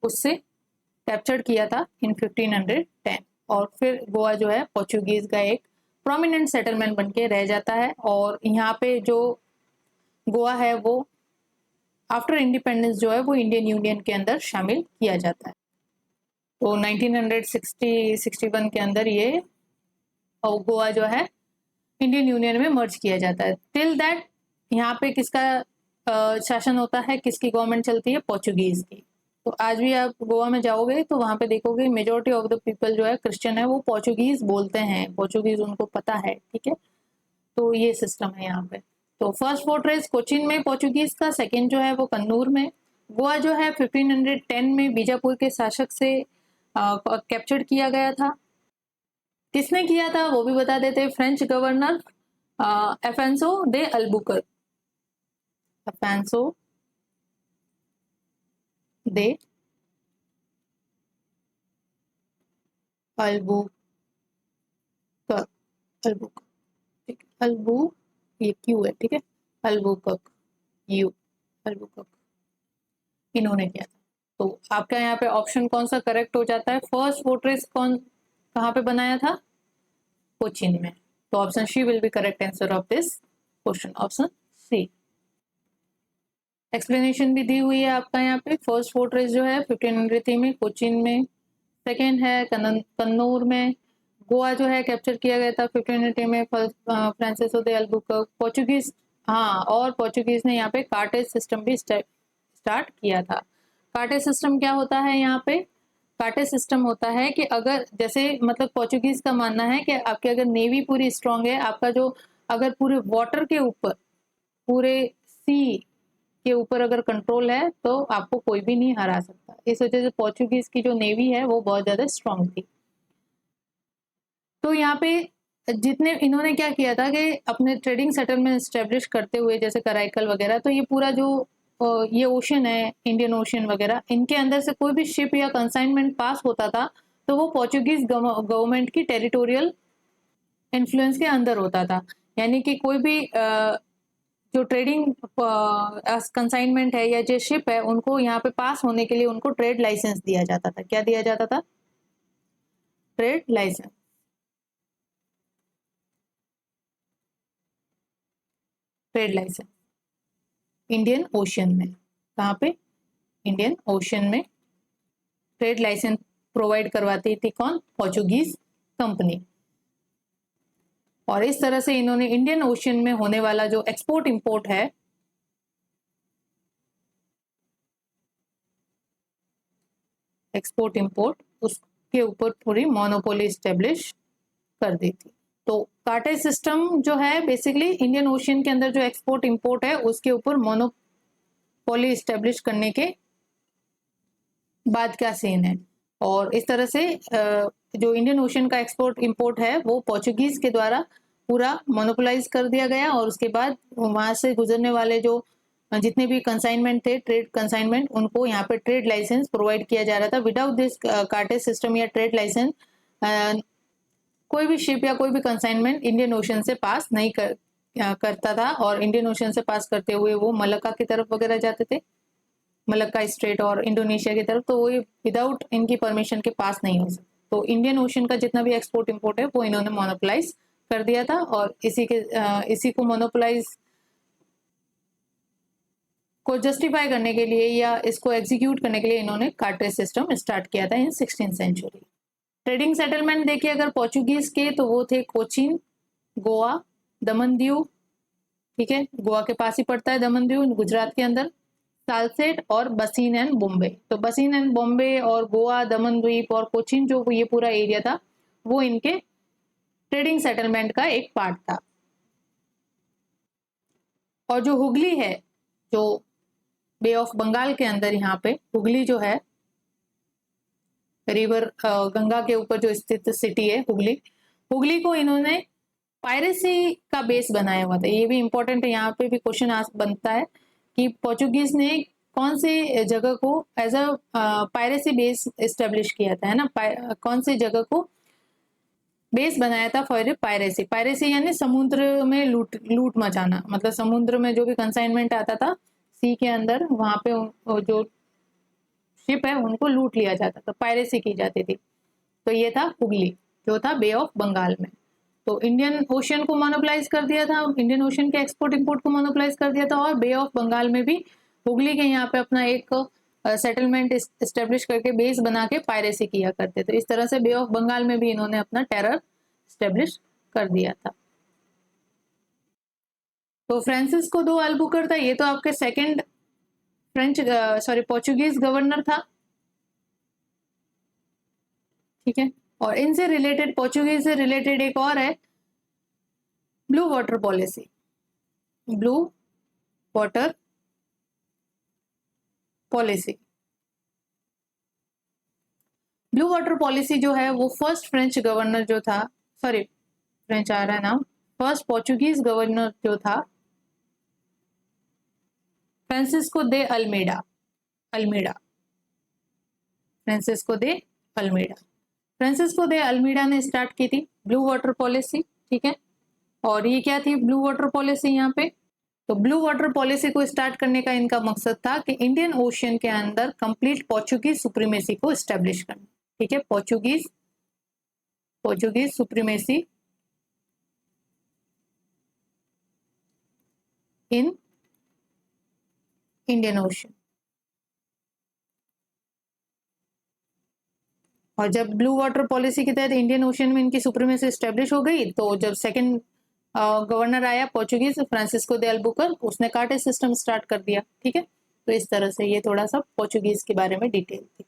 उससे कैप्चर किया था इन 1510, और फिर गोवा जो है पोर्चुगीज का एक प्रोमिनेंट सेटलमेंट बनके रह जाता है, और यहाँ पे जो गोवा है वो आफ्टर इंडिपेंडेंस जो है वो इंडियन यूनियन के अंदर शामिल किया जाता है। तो 1961 के अंदर ये गोवा जो है इंडियन यूनियन में मर्ज किया जाता है। टिल दैट यहाँ पे किसका शासन होता है, किसकी गवर्नमेंट चलती है, पोर्चुगीज की। तो आज भी आप गोवा में जाओगे तो वहां पे देखोगे मेजोरिटी ऑफ द पीपल जो है क्रिश्चियन है, वो पोर्चुगीज बोलते हैं, पोर्चुगीज उनको पता है, ठीक है। तो ये सिस्टम है यहाँ पे। तो फर्स्ट फोर्ट्रेस कोचीन में पोर्चुगीज का, सेकेंड जो है वो कन्नूर में। गोवा जो है 1510 में बीजापुर के शासक से कैप्चर किया गया था। किसने किया था वो भी बता देते, फ्रेंच गवर्नर एफेंसो दे अल्बुकर्क, एफेंसो दे अल्बुकर्क, अल्बुकर्क, ठीक है, अल्बू ये क्यू है, ठीक है, अल्बुकर्क, यू, अल्बुकर्क इन्होंने किया था। तो आपका यहाँ पे ऑप्शन कौन सा करेक्ट हो जाता है, फर्स्ट फोर्ट्रेस कहाँ पे बनाया था, कोचीन में। तो option C will be correct answer of this question, option C. Explanation भी दी हुई है आपका यहाँ पे। फर्स्ट फोर्ट्रेस जो है 1503 में कोचीन में, सेकेंड है कन्नूर में। गोवा जो है कैप्चर किया गया था 1503 में फ्रांसिसो दे अल्बुकर्क। पोर्चुगीज, हाँ, और पोर्चुगीज ने यहाँ पे कार्टेज सिस्टम भी स्टार्ट किया था। कार्टेज सिस्टम क्या होता है यहाँ पे, कार्टेज सिस्टम होता है कि अगर जैसे मतलब पोर्चुगीज का मानना है कि आपकी अगर नेवी पूरी स्ट्रांग है, आपका जो अगर पूरे वाटर के ऊपर, पूरे सी के ऊपर अगर कंट्रोल है तो आपको कोई भी नहीं हरा सकता। इस वजह से पोर्चुगीज की जो नेवी है वो बहुत ज्यादा स्ट्रांग थी। तो यहाँ पे जितने इन्होंने क्या किया था कि अपने ट्रेडिंग सेटलमेंट स्टेब्लिश करते हुए, जैसे कराईकल वगैरह, तो ये पूरा जो ये ओशन है, इंडियन ओशन वगैरह, इनके अंदर से कोई भी शिप या कंसाइनमेंट पास होता था तो वो पोर्चुगीज गवर्नमेंट की टेरिटोरियल इन्फ्लुएंस के अंदर होता था। यानी कि कोई भी जो ट्रेडिंग कंसाइनमेंट है या जो शिप है, उनको यहाँ पे पास होने के लिए उनको ट्रेड लाइसेंस दिया जाता था। क्या दिया जाता था, trade licence. Trade licence Indian Ocean में, कहाँ पे, इंडियन ओशन में ट्रेड लाइसेंस प्रोवाइड करवाती थी कौन, पोर्चुगीज कंपनी। और इस तरह से इन्होंने इंडियन ओशन में होने वाला जो एक्सपोर्ट इंपोर्ट है, एक्सपोर्ट इंपोर्ट, उसके ऊपर पूरी मोनोपोली स्टेब्लिश कर दी थी। तो कार्टेज सिस्टम जो है बेसिकली इंडियन ओशियन के अंदर जो एक्सपोर्ट इंपोर्ट है उसके ऊपर मोनोपोली स्टेब्लिश करने के बाद का सीन है। और इस तरह से जो इंडियन ओशियन का एक्सपोर्ट इंपोर्ट है वो पोर्चुगीज के द्वारा पूरा मोनोपोलाइज कर दिया गया, और उसके बाद वहां से गुजरने वाले जो जितने भी कंसाइनमेंट थे, ट्रेड कंसाइनमेंट, उनको यहाँ पे ट्रेड लाइसेंस प्रोवाइड किया जा रहा था। विदाउट दिस कार्टेज सिस्टम या ट्रेड लाइसेंस कोई भी शिप या कोई भी कंसाइनमेंट इंडियन ओशन से पास नहीं करता था, और इंडियन ओशन से पास करते हुए वो मलक्का की तरफ वगैरह जाते थे, मलक्का स्ट्रेट और इंडोनेशिया की तरफ, तो वो विदाउट इनकी परमिशन के पास नहीं हो सकता। तो इंडियन ओशन का जितना भी एक्सपोर्ट इंपोर्ट है वो इन्होंने मोनोपोलाइज कर दिया था, और इसी को मोनोपोलाइज को जस्टिफाई करने के लिए या इसको एग्जीक्यूट करने के लिए इन्होंने कार्टेज सिस्टम स्टार्ट किया था इन 16th सेंचुरी। ट्रेडिंग सेटलमेंट देखिए अगर पोर्चुगीज के, तो वो थे कोचीन, गोवा, दमन दीव, ठीक है, गोवा के पास ही पड़ता है दमन दीव गुजरात के अंदर, सालसेट और बसीन एंड बॉम्बे। तो बसीन एंड बॉम्बे और गोवा, दमन द्वीप और कोचीन जो ये पूरा एरिया था वो इनके ट्रेडिंग सेटलमेंट का एक पार्ट था। और जो हुगली है, जो बे ऑफ बंगाल के अंदर यहाँ पे हुगली जो है, रिवर गंगा के ऊपर जो स्थित सिटी है हुगली, हुगली को इन्होंने पायरेसी का बेस बनाया हुआ था। ये भी इंपॉर्टेंट है, यहाँ पे भी क्वेश्चन बनता है कि पोर्चुगीज ने कौन से जगह को as a piracy base establish किया था, है ना, कौन सी जगह को बेस बनाया था फॉर पायरेसी। पायरेसी यानी समुद्र में लूट मचाना, मतलब समुद्र में जो भी कंसाइनमेंट आता था सी के अंदर, वहां पे जो शिप है उनको लूट लिया जाता था, पायरेसी की जाती थी। तो ये था हुगली जो था बे ऑफ बंगाल में। तो इंडियन ओशियन को मोनोपोलाइज कर दिया था, इंडियन ओशियन के एक्सपोर्ट इंपोर्ट को मोनोपोलाइज कर दिया था, और बे ऑफ बंगाल में भी हुगली के यहाँ पे अपना एक सेटलमेंट एस्टेब्लिश करके बेस बना के पायरेसी किया करते थे। इस तरह से बे ऑफ बंगाल में भी इन्होंने अपना टेरर एस्टेब्लिश कर दिया था। तो फ्रांसिस्को दो अल्बुकर था, ये तो आपके सेकंड पोर्चुगीज गवर्नर था, ठीक है। और इनसे रिलेटेड, पोर्चुगीज से रिलेटेड एक और है blue water policy. Blue water policy, blue water policy जो है वो फर्स्ट फ्रेंच गवर्नर जो था, सॉरी फ्रेंच आ रहा है नाम, फर्स्ट पोर्चुगीज गवर्नर जो था फ्रांसिस्को दे अल्मेडा, फ्रांसिस्को दे अल्मेडा, फ्रांसिस्को दे अल्मेडा ने स्टार्ट की थी ब्लू वाटर पॉलिसी, ठीक है। और ये क्या थी ब्लू वाटर पॉलिसी यहाँ पे, तो ब्लू वाटर पॉलिसी को स्टार्ट करने का इनका मकसद था कि इंडियन ओशियन के अंदर कंप्लीट पोर्चुगीज सुप्रीमेसी को एस्टेब्लिश करना, ठीक है, Portuguese supremacy in Indian ocean. और जब ब्लू वाटर पॉलिसी के तहत इंडियन ओशियन में इनकी सुप्रीमेसी एस्टेब्लिश हो गई, तो जब सेकंड गवर्नर आया पोर्चुगीज फ्रांसिस्को दे अल्बुकर, उसने कार्टेज सिस्टम स्टार्ट कर दिया, ठीक है। तो इस तरह से ये थोड़ा सा पोर्चुगीज के बारे में डिटेल थी।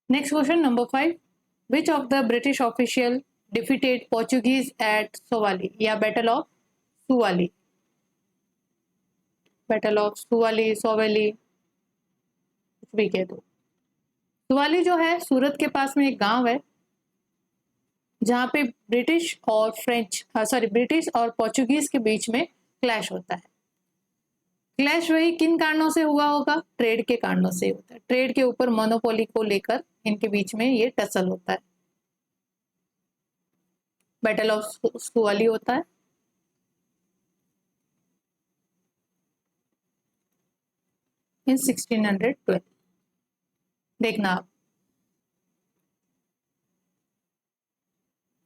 Next question number 5, which of the British official defeated Portuguese at Suvali या battle of Suvali, battle of Suvali, Suvali, कुछ भी कह दो। सुवाली जो है सूरत के पास में एक गांव है जहां पे ब्रिटिश और पोर्चुगीज के बीच में क्लैश होता है। क्लैश वही किन कारणों से हुआ होगा, ट्रेड के कारणों से होता है। ट्रेड के ऊपर मोनोपोली को लेकर इनके बीच में ये टसल होता है, बैटल ऑफ सुवाली होता है। इन 1612 देखना आप,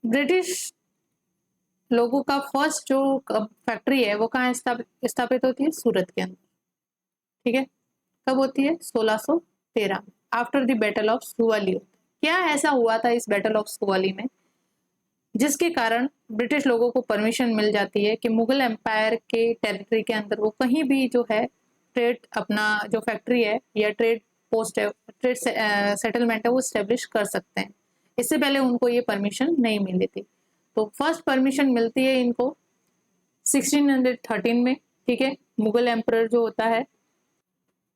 ब्रिटिश लोगों का फर्स्ट जो फैक्ट्री है वो कहाँ स्थापित होती है, सूरत के अंदर, ठीक है। कब होती है, 1613 में, after the battle of Suvali. क्या ऐसा हुआ था इस बैटल ऑफ सुवाली में जिसके कारण ब्रिटिश लोगों को परमिशन मिल जाती है कि मुगल एम्पायर के टेरिटरी के अंदर वो कहीं भी जो है ट्रेड, अपना जो फैक्ट्री है या ट्रेड पोस्ट है, ट्रेड सेटलमेंट है, वो स्टेब्लिश कर सकते हैं। इससे पहले उनको ये परमिशन नहीं मिली थी। तो फर्स्ट परमिशन मिलती है इनको 1613 में, ठीक है। मुगल एम्परर जो होता है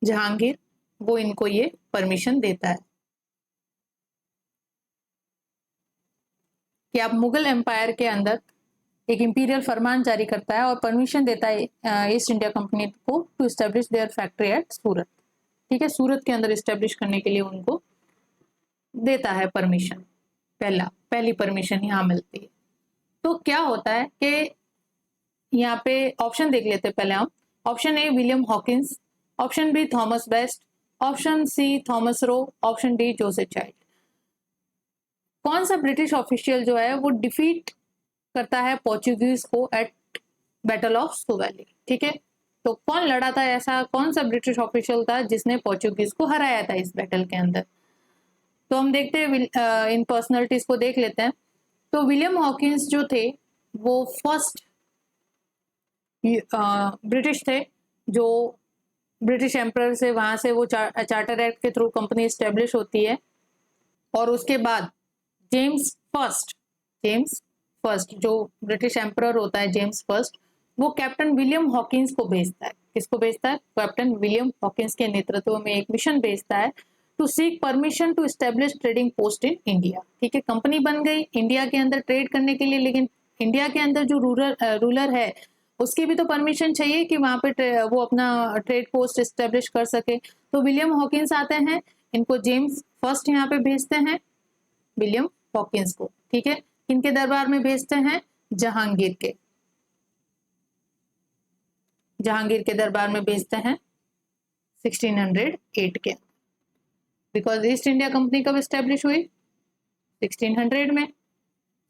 जहांगीर, वो इनको ये परमिशन देता है कि आप मुगल एम्पायर के अंदर एक इंपीरियल फरमान जारी करता है और परमिशन देता है ईस्ट इंडिया कंपनी को to establish their factory at Surat, ठीक है। सूरत के अंदर एस्टेब्लिश करने के लिए उनको देता है परमिशन, पहली परमिशन यहाँ मिलती है। तो क्या होता है कि यहाँ पे ऑप्शन देख लेते हैं पहले हम। Option A William Hawkins, option B Thomas Best, option C Thomas Roe, option D Joseph Child. कौन सा ब्रिटिश ऑफिशियल जो है वो डिफीट करता है पोर्चुगीज को at battle of Swally, ठीक है। तो कौन लड़ा था, ऐसा कौन सा ब्रिटिश ऑफिशियल था जिसने पोर्चुगीज को हराया था इस बैटल के अंदर। तो हम देखते हैं इन पर्सनैलिटीज को देख लेते हैं। तो विलियम हॉकिंस जो थे वो फर्स्ट ब्रिटिश थे जो ब्रिटिश एम्परर से, वहां से वो चार्टर एक्ट के थ्रू कंपनी एस्टेब्लिश होती है। और उसके बाद जेम्स फर्स्ट जो ब्रिटिश एम्परर होता है, जेम्स फर्स्ट, वो कैप्टन विलियम हॉकिंस को भेजता है। किसको भेजता है? कैप्टन विलियम हॉकिंस के नेतृत्व में एक मिशन भेजता है to seek permission to establish trading post in India, ठीक है। कंपनी बन गई इंडिया के अंदर ट्रेड करने के लिए, लेकिन इंडिया के अंदर जो रूलर है उसकी भी तो परमिशन चाहिए कि वहां पे वो अपना ट्रेड पोस्ट एस्टेब्लिश कर सके। तो विलियम हॉकिंस आते हैं, इनको जेम्स फर्स्ट यहाँ पे भेजते हैं विलियम हॉकिंस को, ठीक है। इनके दरबार में भेजते हैं जहांगीर के दरबार में भेजते हैं 1608 के, बिकॉज ईस्ट इंडिया कंपनी कब एस्टेब्लिश हुई? 1600 में।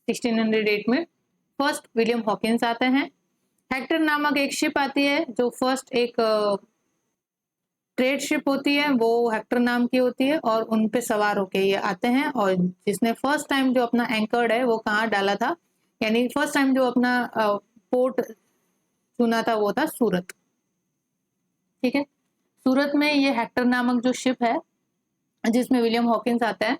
1608 में फर्स्ट विलियम हॉकिंस आते हैं। हेक्टर नामक एक शिप आती है जो फर्स्ट एक ट्रेड शिप होती है, वो हेक्टर नाम की होती है, और उन पे सवार होके ये आते हैं। और जिसने फर्स्ट टाइम जो अपना एंकर्ड है वो कहाँ डाला था, यानी फर्स्ट टाइम जो अपना पोर्ट चुना था वो था सूरत, ठीक है। सूरत में ये हेक्टर नामक जो शिप है जिसमें विलियम हॉकिंस आता है,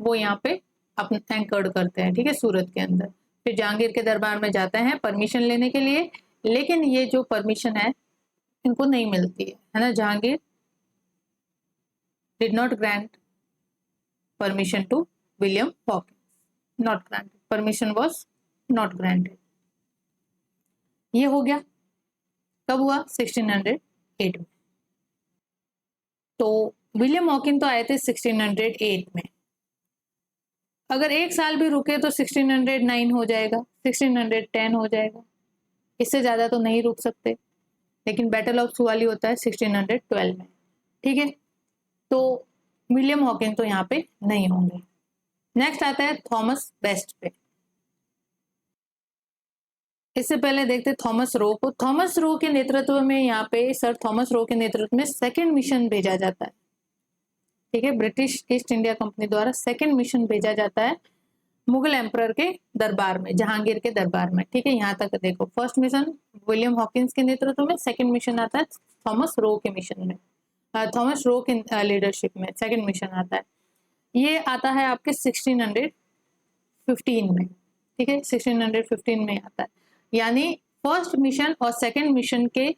वो यहाँ पे अपना एंकर्ड करते हैं, ठीक है, सूरत के अंदर। फिर जहांगीर के दरबार में जाते हैं परमिशन लेने के लिए, लेकिन ये जो परमिशन है इनको नहीं मिलती है ना। Jahangir did not grant permission to William Hawkins. Not granted. Permission was not granted. ये हो गया, कब हुआ? 1608 में। तो विलियम हॉकिंस तो आए थे 1608 में। अगर एक साल भी रुके तो 1609 हो जाएगा, 1610 हो जाएगा, इससे ज्यादा तो नहीं रुक सकते। लेकिन बैटल ऑफ सुवाली होता है 1612 में, ठीक है। तो विलियम हॉकिंस तो यहाँ पे नहीं होंगे। नेक्स्ट आता है थॉमस बेस्ट पे। इससे पहले देखते थॉमस रो को। थॉमस रो के नेतृत्व में यहाँ पे, सर थॉमस रो के नेतृत्व में सेकंड मिशन भेजा जाता है, ठीक है। ब्रिटिश ईस्ट इंडिया कंपनी द्वारा सेकंड मिशन भेजा जाता है मुगल एम्परर के दरबार में, जहांगीर के दरबार में, ठीक है। यहाँ तक देखो, फर्स्ट मिशन विलियम हॉकिंस के नेतृत्व में, सेकंड मिशन आता है थॉमस रो के मिशन में, थॉमस रो की लीडरशिप में सेकंड मिशन आता है। ये आता है आपके 1615 में, ठीक है, 1615 में आता है। यानी फर्स्ट मिशन और सेकंड मिशन के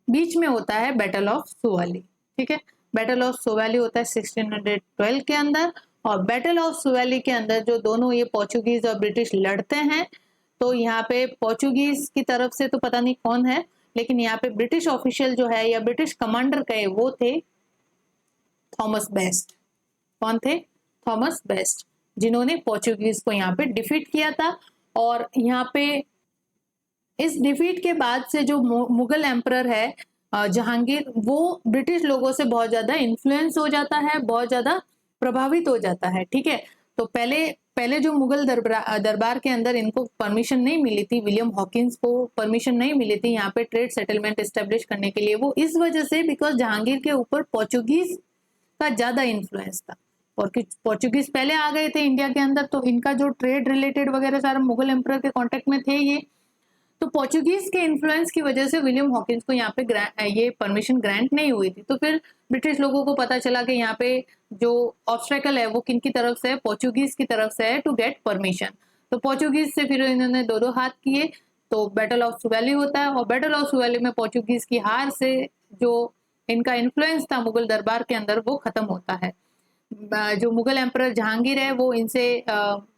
बीच में होता है बैटल ऑफ सुवाली, ठीक है। बैटल ऑफ सुवाली होता है 1612 के अंदर। और बैटल ऑफ सुवाली के अंदर जो दोनों ये पोर्चुगीज और ब्रिटिश लड़ते हैं, तो यहाँ पे पोर्चुगीज की तरफ से तो पता नहीं कौन है, लेकिन यहाँ पे ब्रिटिश ऑफिशियल जो है या ब्रिटिश कमांडर कहे वो थे थॉमस बेस्ट। कौन थे? थॉमस बेस्ट, जिन्होंने पोर्चुगीज को यहाँ पे डिफीट किया था। और यहाँ पे इस डिफीट के बाद से जो मुगल एम्परर है जहांगीर, वो ब्रिटिश लोगों से बहुत ज्यादा इन्फ्लुएंस हो जाता है, बहुत ज्यादा प्रभावित हो जाता है, ठीक है। तो पहले जो मुगल दरबार के अंदर इनको परमिशन नहीं मिली थी, विलियम हॉकिंस को परमिशन नहीं मिली थी यहाँ पे ट्रेड सेटलमेंट एस्टेब्लिश करने के लिए, वो इस वजह से बिकॉज जहांगीर के ऊपर पोर्चुगीज का ज्यादा इन्फ्लुएंस था। और पोर्चुगीज पहले आ गए थे इंडिया के अंदर, तो इनका जो ट्रेड रिलेटेड वगैरह सारा मुगल एम्परर के कॉन्टेक्ट में थे ये। तो पोर्चुगीज के इन्फ्लुएंस की वजह से विलियम हॉकिंस को यहाँ पे ये परमिशन ग्रांट नहीं हुई थी। तो फिर ब्रिटिश लोगों को पता चला कि यहाँ पे जो ऑब्स्टेकल है वो किन की तरफ से है, पोर्चुगीज की तरफ से है टू गेट परमिशन। तो पोर्चुगीज से फिर इन्होंने दो दो हाथ किए, तो बैटल ऑफ सुवैली होता है, और बैटल ऑफ सुवैली में पोर्चुगीज की हार से जो इनका इन्फ्लुएंस था मुगल दरबार के अंदर वो खत्म होता है। जो मुगल एम्परर जहांगीर है वो इनसे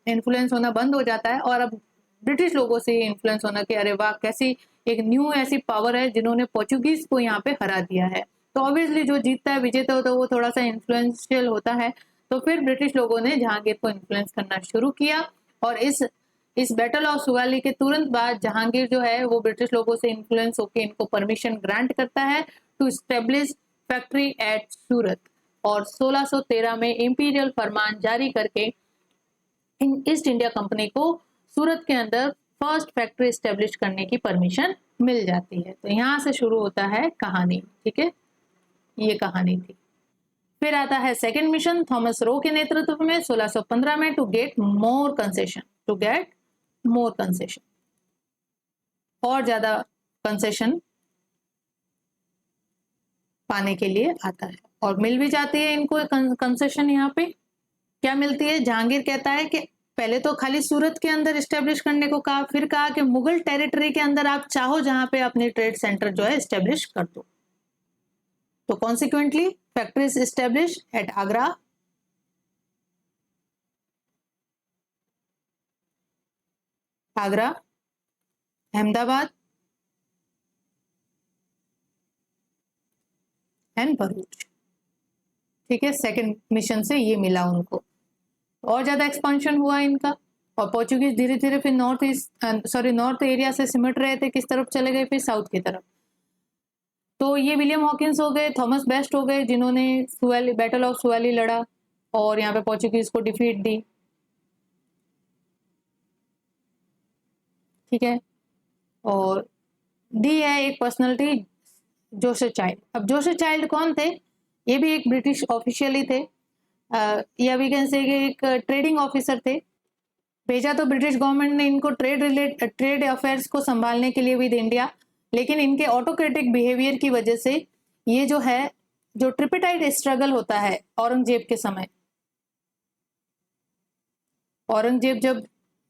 इन्फ्लुएंस होना बंद हो जाता है, और अब ब्रिटिश लोगों से इन्फ्लुएंस होना कि अरे वाह, कैसी एक न्यू ऐसी पावर है जिन्होंने पोर्चुगीज को यहाँ पे हरा दिया है। तो ऑब्वियसली जो जीतता है, विजेता होता है, वो थोड़ा सा इन्फ्लुएंशियल होता है। तो फिर ब्रिटिश लोगों ने जहांगीर को इन्फ्लुएंस करना शुरू किया, और इस बैटल ऑफ सुगाली के तुरंत बाद जहांगीर जो है वो ब्रिटिश लोगों से इन्फ्लुएंस होकर इनको परमिशन ग्रांट करता है टू स्टेब्लिश फैक्ट्री एट सूरत, और 1613 में इंपीरियल फरमान जारी करके ईस्ट इंडिया कंपनी को सूरत के अंदर फर्स्ट फैक्ट्री स्टेब्लिश करने की परमिशन मिल जाती है। तो यहां से शुरू होता है कहानी, ठीक है, ये कहानी थी। फिर आता है सेकंड मिशन थॉमस रो के नेतृत्व में 1615 में, टू गेट मोर कंसेशन, और ज्यादा कंसेशन पाने के लिए आता है, और मिल भी जाती है इनको कंसेशन। यहाँ पे क्या मिलती है, जहांगीर कहता है कि पहले तो खाली सूरत के अंदर स्टेब्लिश करने को कहा, फिर कहा कि मुगल टेरिटरी के अंदर आप चाहो जहां पे अपने ट्रेड सेंटर जो है स्टेब्लिश कर दो। तो consequently factories establish at Agra, Ahmedabad and Bharuch, ठीक है। सेकंड मिशन से ये मिला उनको, और ज्यादा एक्सपांशन हुआ इनका, और पोर्चुगीज धीरे धीरे फिर नॉर्थ एरिया से सिमट रहे थे, किस तरफ चले गए, फिर साउथ की तरफ। तो ये विलियम हॉकिंस हो गए, थॉमस बेस्ट हो गए, जिन्होंने बैटल ऑफ सुवैली लड़ा और यहाँ पे पोर्चुगीज को डिफीट दी, ठीक है। और दी है एक पर्सनैलिटी, जोसेफ चाइल्ड। अब जोसेफ चाइल्ड कौन थे, ये भी एक ब्रिटिश ऑफिशियल ही थे, या वी कैन से एक ट्रेडिंग ऑफिसर थे। भेजा तो ब्रिटिश गवर्नमेंट ने इनको ट्रेड अफेयर्स को संभालने के लिए विद इंडिया, लेकिन इनके ऑटोक्रेटिक बिहेवियर की वजह से ये जो है, जो ट्रिपिटाइट स्ट्रगल होता है औरंगजेब के समय, औरंगजेब जब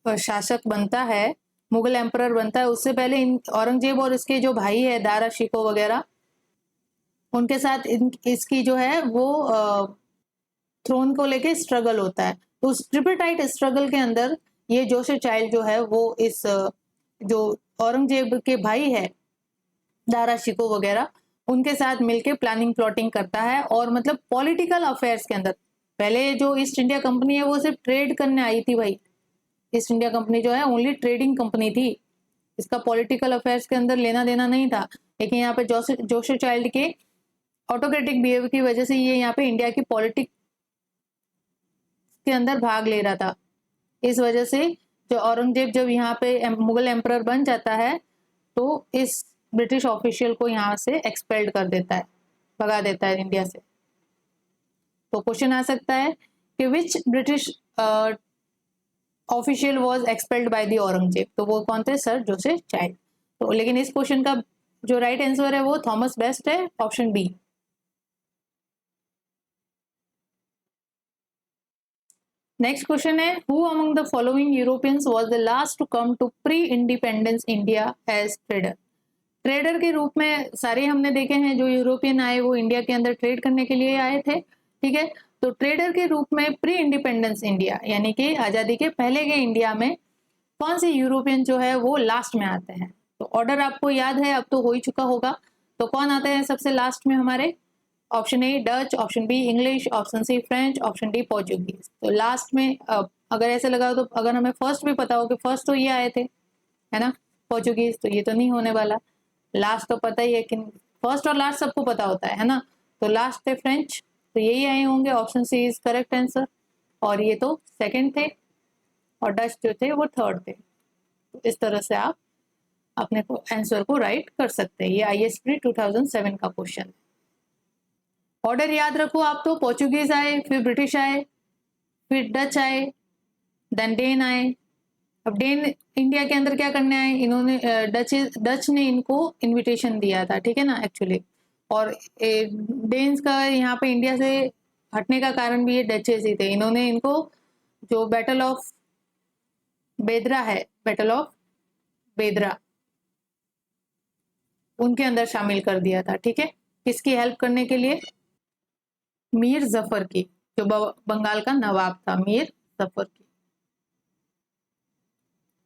शासक बनता है, मुगल एम्परर बनता है, उससे पहले औरंगजेब और इसके जो भाई है दारा शिको वगैरह, उनके साथ इसकी जो है वो थ्रोन को लेके स्ट्रगल होता है। तो उस ट्रिपिटाइट स्ट्रगल के अंदर ये जोसेफ चाइल्ड जो है वो इस जो औरंगजेब के भाई है दारा शिको वगैरह, उनके साथ मिलके प्लानिंग प्लॉटिंग करता है, और मतलब पॉलिटिकल अफेयर्स के अंदर। पहले जो ईस्ट इंडिया कंपनी है वो सिर्फ ट्रेड करने आई थी भाई, ईस्ट इंडिया कंपनी जो है ओनली ट्रेडिंग कंपनी थी, इसका पॉलिटिकल अफेयर्स के अंदर लेना देना नहीं था। लेकिन यहाँ पे जोसेफ चाइल्ड के ऑटोक्रेटिक बिहेवियर की वजह से ये यहाँ पे इंडिया की पॉलिटिक्स के अंदर भाग ले रहा था। इस वजह से जो औरंगजेब जब यहाँ पे मुगल एम्परर बन जाता है, तो इस ब्रिटिश ऑफिशियल को यहाँ से एक्सपेल्ड कर देता है, भगा देता है इंडिया से। तो क्वेश्चन आ सकता है कि विच British official was expelled by the Aurangzeb, तो वो कौन थे, सर जोसेफ चाइल्ड। तो लेकिन इस क्वेश्चन का जो राइट आंसर है वो थॉमस बेस्ट है, ऑप्शन बी। नेक्स्ट क्वेश्चन है, who among the following Europeans was the last to come to pre independence India as trader. Trader के रूप में सारे हमने देखे हैं, जो यूरोपियन आए वो इंडिया के अंदर ट्रेड करने के लिए आए थे, ठीक है। तो ट्रेडर के रूप में प्री इंडिपेंडेंस इंडिया यानी कि आजादी के पहले के इंडिया में कौन से यूरोपियन जो है वो लास्ट में आते हैं। तो ऑर्डर आपको याद है, अब तो हो ही चुका होगा। तो कौन आते हैं सबसे लास्ट में हमारे, option A Dutch, option B English, option C French, option D Portuguese. तो लास्ट में अगर ऐसे लगा तो अगर हमें फर्स्ट भी पता हो कि फर्स्ट तो ये आए थे, है ना, पोर्चुगीज, तो ये तो नहीं होने वाला। लास्ट तो पता ही है कि फर्स्ट और लास्ट सबको पता होता है ना। तो लास्ट थे फ्रेंच, तो यही आए होंगे, option C is correct answer. और ये तो सेकंड थे, और डच जो थे वो थर्ड थे। तो इस तरह से आप अपने को आंसर को राइट कर सकते हैं। ये ISP 2007 का क्वेश्चन है। ऑर्डर याद रखो आप, तो पोर्चुगीज आए, फिर ब्रिटिश आए, फिर डच आए, देन डेन आए। अब डेन इंडिया के अंदर क्या करने आए, इन्होंने डच ने इनको इनविटेशन दिया था, ठीक है ना एक्चुअली। और डेन्स का यहाँ पे इंडिया से हटने का कारण भी ये डचेस ही थे। इन्होंने इनको जो बैटल ऑफ बेदरा है, बैटल ऑफ बेदरा, उनके अंदर शामिल कर दिया था। ठीक है, किसकी हेल्प करने के लिए? मीर जफर की, जो बंगाल का नवाब था, मीर जफर की।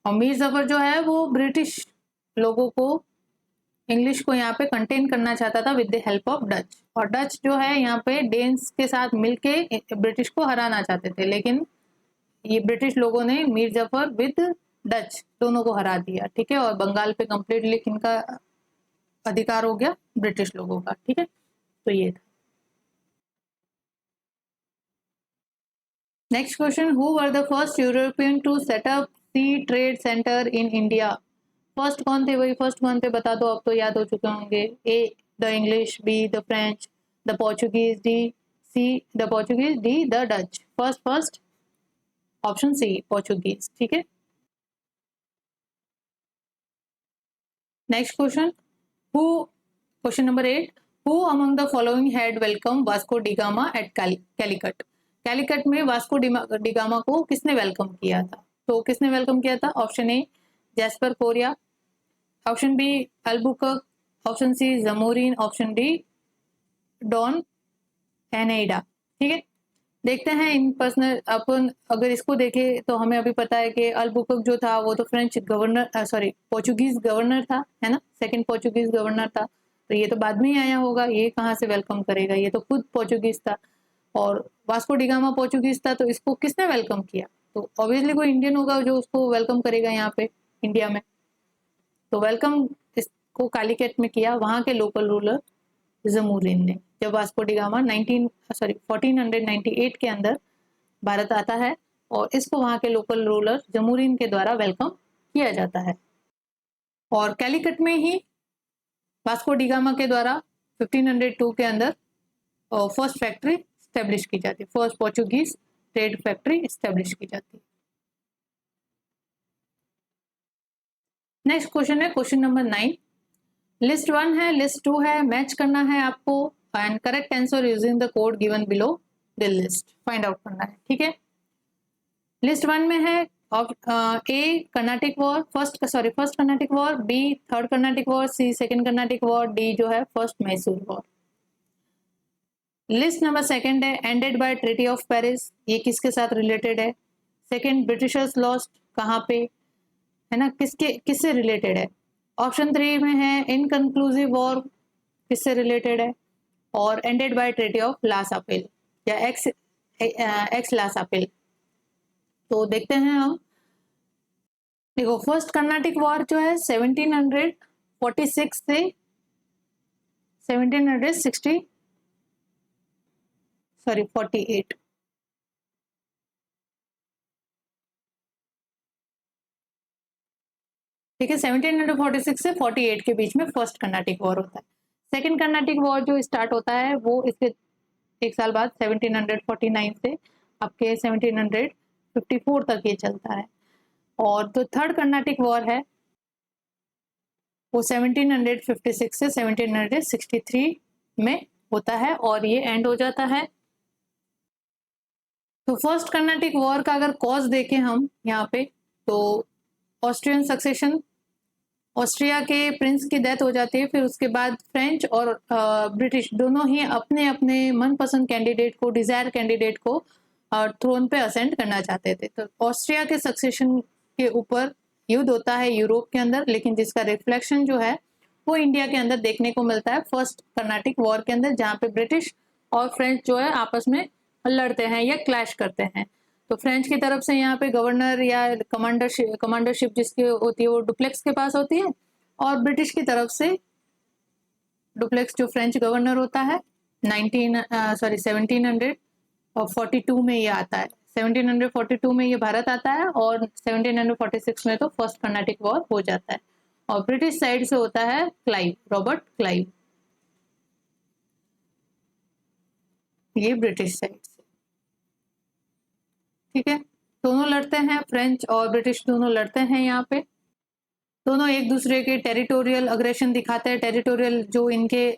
और मीर जफर जो है वो ब्रिटिश लोगों को, इंग्लिश को यहाँ पे कंटेन करना चाहता था with the help of Dutch. और डच जो है यहाँ पे डेन्स के साथ मिलके ब्रिटिश को हराना चाहते थे, लेकिन ये ब्रिटिश लोगों ने मीर जफर विद डच दोनों को हरा दिया। ठीक है, और बंगाल पे कंप्लीटली किनका अधिकार हो गया? ब्रिटिश लोगों का। ठीक है, तो ये था। Next question, who were the first European to set up sea trade centre in India? First कौन थे? वही फर्स्ट कौन थे बता दो, अब तो याद हो चुके होंगे। A the English, B the French, the Portuguese, D C the Portuguese, D the Dutch. First option C, Portuguese. ठीक है, next question, who question number 8, who among the following had welcome Vasco da Gama at Calicut? Calicut में Vasco da Gama को किसने welcome किया था? तो किसने welcome किया था? Option A Jasper Correia, option B Albuquerque, option C Zamorin, option D Don Aneda. ठीक है, देखते हैं इन पर्सनल, अपन अगर इसको देखें तो हमें अभी पता है कि अल्बुकर्क जो था वो तो French governor, sorry Portuguese governor था, है ना, सेकंड पोर्चुगीज गवर्नर था। तो ये तो बाद में ही आया होगा, ये कहाँ से वेलकम करेगा? ये तो खुद पोर्चुगीज था। और वास्को डिगामा पोर्चुगीज था, तो इसको किसने वेलकम किया? तो ऑब्वियसली कोई इंडियन होगा जो उसको वेलकम करेगा यहाँ पे इंडिया में। तो वेलकम इसको कालीकट में किया वहां के लोकल रूलर जमूरिन ने, जब वास्को डिगामा 1498 के अंदर भारत आता है, और इसको वहां के लोकल रूलर जमूरिन के द्वारा वेलकम किया जाता है। और कैलिकट में ही वास्को डिगामा के द्वारा 1502 के अंदर फर्स्ट फैक्ट्री स्टेब्लिश की जाती है, first Portuguese trade factory establish की जाती है। नेक्स्ट क्वेश्चन है क्वेश्चन नंबर 9, लिस्ट 1 है, लिस्ट 2 है, मैच करना है आपको and correct answer using the code given below the list find out करना है। ठीक है, लिस्ट 1 में है A Carnatic war, first Carnatic war, B third Carnatic war, C second Carnatic war, D जो है first Mysore war. List number 2 है ended by Treaty of Paris, ये किसके साथ रिलेटेड है? सेकंड ब्रिटिशर्स लॉस्ट कहाँ पे, है ना, किससे रिलेटेड है? ऑप्शन 3 में है इनकंक्लूसिव वॉर, किससे रिलेटेड है? और ended by Treaty of La सापेल या एक्स ला सापेल। तो देखते हैं हम, देखो फर्स्ट कर्नाटिक वॉर जो है 1746 से 48, ठीक है, 1746 से 48 के बीच में फर्स्ट कर्नाटिक वॉर होता है। सेकंड कर्नाटिक वॉर जो स्टार्ट होता है वो इसके एक साल बाद 1749 से आपके 1754 तक ये चलता है। और जो थर्ड कर्नाटिक वॉर है वो 1756 से 1763 में होता है और ये एंड हो जाता है। तो फर्स्ट कर्नाटिक वॉर का अगर कॉज देखें हम यहाँ पे, तो ऑस्ट्रियन सक्सेशन, ऑस्ट्रिया के प्रिंस की डेथ हो जाती है, फिर उसके बाद फ्रेंच और ब्रिटिश दोनों ही अपने अपने मनपसंद कैंडिडेट को, डिजायर कैंडिडेट को थ्रोन पे असेंड करना चाहते थे। तो ऑस्ट्रिया के सक्सेशन के ऊपर युद्ध होता है यूरोप के अंदर, लेकिन जिसका रिफ्लेक्शन जो है वो इंडिया के अंदर देखने को मिलता है फर्स्ट कर्नाटिक वॉर के अंदर, जहाँ पे ब्रिटिश और फ्रेंच जो है आपस में लड़ते हैं या क्लैश करते हैं। तो फ्रेंच की तरफ से यहाँ पे गवर्नर या कमांडरशिप जिसकी होती है वो डुप्लेक्स के पास होती है, और ब्रिटिश की तरफ से डुप्लेक्स जो फ्रेंच गवर्नर होता है 1742 में ये आता है, 1742 में ये भारत आता है, और 1746 में तो फर्स्ट कर्नाटिक वॉर हो जाता है। और ब्रिटिश साइड से होता है क्लाइव, रॉबर्ट क्लाइव, ये ब्रिटिश साइड से। ठीक है, दोनों लड़ते हैं, फ्रेंच और ब्रिटिश दोनों लड़ते हैं यहाँ पे, दोनों एक दूसरे के टेरिटोरियल अग्रेशन दिखाते हैं, टेरिटोरियल जो इनके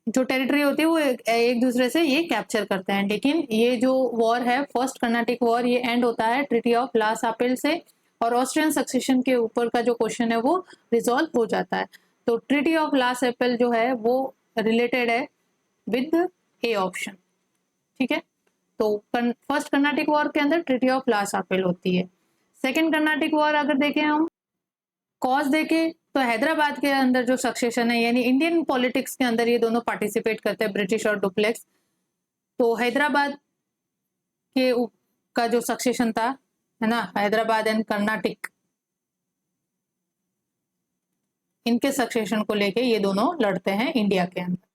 जो टेरिटरी होती है वो एक दूसरे से ये कैप्चर करते हैं। लेकिन ये जो वॉर है, फर्स्ट कर्नाटिक वॉर, ये एंड होता है ट्रीटी ऑफ ला सापेल से, और ऑस्ट्रियन सक्सेशन के ऊपर का जो क्वेश्चन है वो रिजॉल्व हो जाता है। तो ट्रीटी ऑफ ला सापेल जो है वो रिलेटेड है विद ए ऑप्शन, ठीक है। तो फर्स्ट कर्नाटिक वॉर के अंदर ट्रीटी ऑफ ला सापेल होती है। सेकेंड कर्नाटिक वॉर अगर देखें हम, कॉज देखें तो हैदराबाद के अंदर जो सक्सेशन है, यानी इंडियन पॉलिटिक्स के अंदर ये दोनों पार्टिसिपेट करते हैं, ब्रिटिश और डुप्लेक्स। तो हैदराबाद के का जो सक्सेशन था, है ना, हैदराबाद एंड कर्नाटक, इनके सक्सेशन को लेके ये दोनों लड़ते हैं इंडिया के अंदर।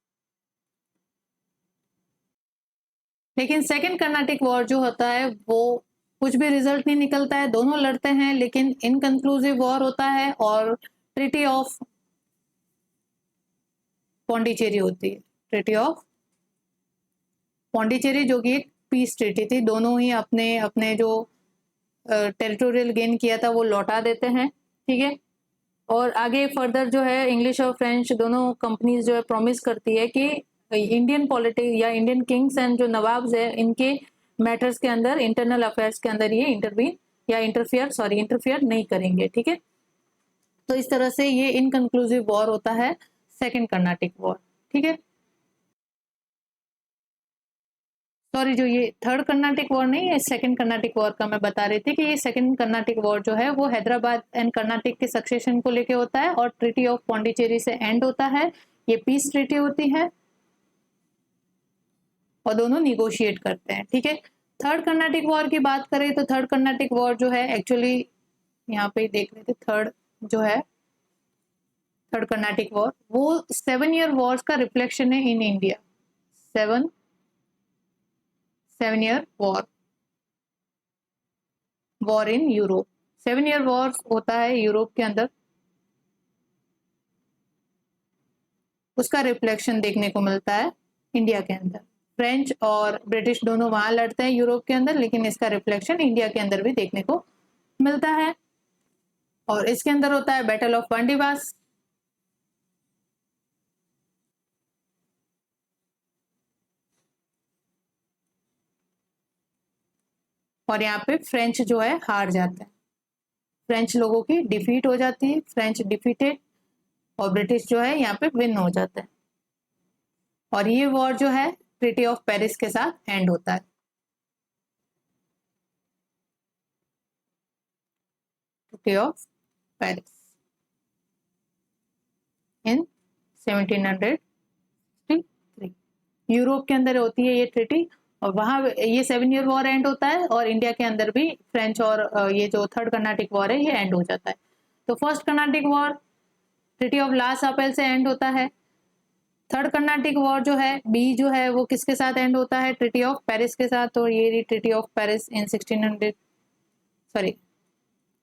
लेकिन सेकेंड कर्नाटिक वॉर जो होता है वो कुछ भी रिजल्ट नहीं निकलता है, दोनों लड़ते हैं लेकिन इनकंक्लूसिव वॉर होता है, और ट्रीटी ऑफ पौंडीचेरी होती है। ट्रीटी ऑफ पौंडीचेरी जो कि एक पीस ट्रीटी थी, दोनों ही अपने अपने जो टेरिटोरियल गेन किया था वो लौटा देते हैं, ठीक है। और आगे फर्दर जो है इंग्लिश और फ्रेंच दोनों कंपनीज जो है प्रॉमिस करती है कि इंडियन पॉलिटिक्स या इंडियन किंग्स एंड जो नवाब्स है इनके मैटर्स के अंदर, इंटरनल अफेयर्स के अंदर ये इंटरफियर नहीं करेंगे, ठीक है। तो इस तरह से ये इनकंक्लूसिव वॉर होता है सेकेंड कर्नाटिक वॉर, ठीक है। सॉरी, जो ये थर्ड कर्नाटिक वॉर नहीं है, सेकंड कर्नाटिक वॉर का मैं बता रही थी कि ये सेकंड कर्नाटिक वॉर जो है वो हैदराबाद एंड कर्नाटक के सक्सेशन को लेके होता है, और ट्रीटी ऑफ पौंडीचेरी से एंड होता है। ये पीस ट्रीटी होती है और दोनों निगोशिएट करते हैं, ठीक है। थर्ड कर्नाटिक वॉर की बात करें तो थर्ड कर्नाटिक वॉर जो है एक्चुअली यहाँ पे देख लेते, थर्ड जो है थर्ड कर्नाटिक वॉर वो 7 ईयर वॉर्स का रिफ्लेक्शन है in India. 7 year war in Europe, 7 year war होता है यूरोप के अंदर, उसका रिफ्लेक्शन देखने को मिलता है इंडिया के अंदर। फ्रेंच और ब्रिटिश दोनों वहां लड़ते हैं यूरोप के अंदर, लेकिन इसका रिफ्लेक्शन इंडिया के अंदर भी देखने को मिलता है। और इसके अंदर होता है बैटल ऑफ बंडीवास, और यहाँ पे फ्रेंच जो है हार जाते हैं, फ्रेंच लोगों की डिफीट हो जाती है, फ्रेंच डिफीटेड, और ब्रिटिश जो है यहाँ पे विन हो जाता है। और ये वॉर जो है ट्रीटी ऑफ पेरिस के साथ एंड होता है। Treaty of Paris in 1763 Europe के अंदर होती है ये ट्रीटी, और वहां ये 7 ईयर वॉर एंड होता है, और इंडिया के अंदर भी फ्रेंच और ये जो थर्ड कर्नाटिक वॉर है ये एंड हो जाता है। तो first Carnatic war treaty of La Chapelle से एंड होता है। थर्ड कर्नाटिक वॉर जो है बी जो है वो किसके साथ एंड होता है, ट्रीटी ऑफ पेरिस के साथ। तो ये ट्रीटी ऑफ पेरिस इन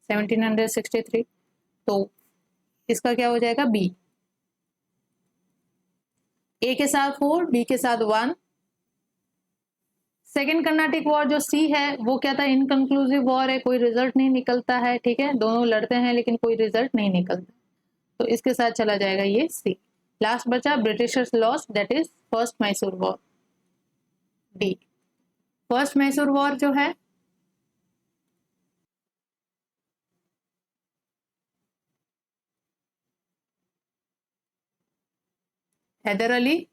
1763। तो इसका क्या हो जाएगा, बी। ए के साथ 4, बी के साथ 1। सेकेंड कर्नाटिक वॉर जो सी है वो क्या था, इनकंक्लूसिव वॉर है, कोई रिजल्ट नहीं निकलता है, ठीक है, दोनों लड़ते हैं लेकिन कोई रिजल्ट नहीं निकलता, तो इसके साथ चला जाएगा ये सी। लास्ट बचा Britishers loss, that is first Mysore war, D. First Mysore war जो है हैदर अली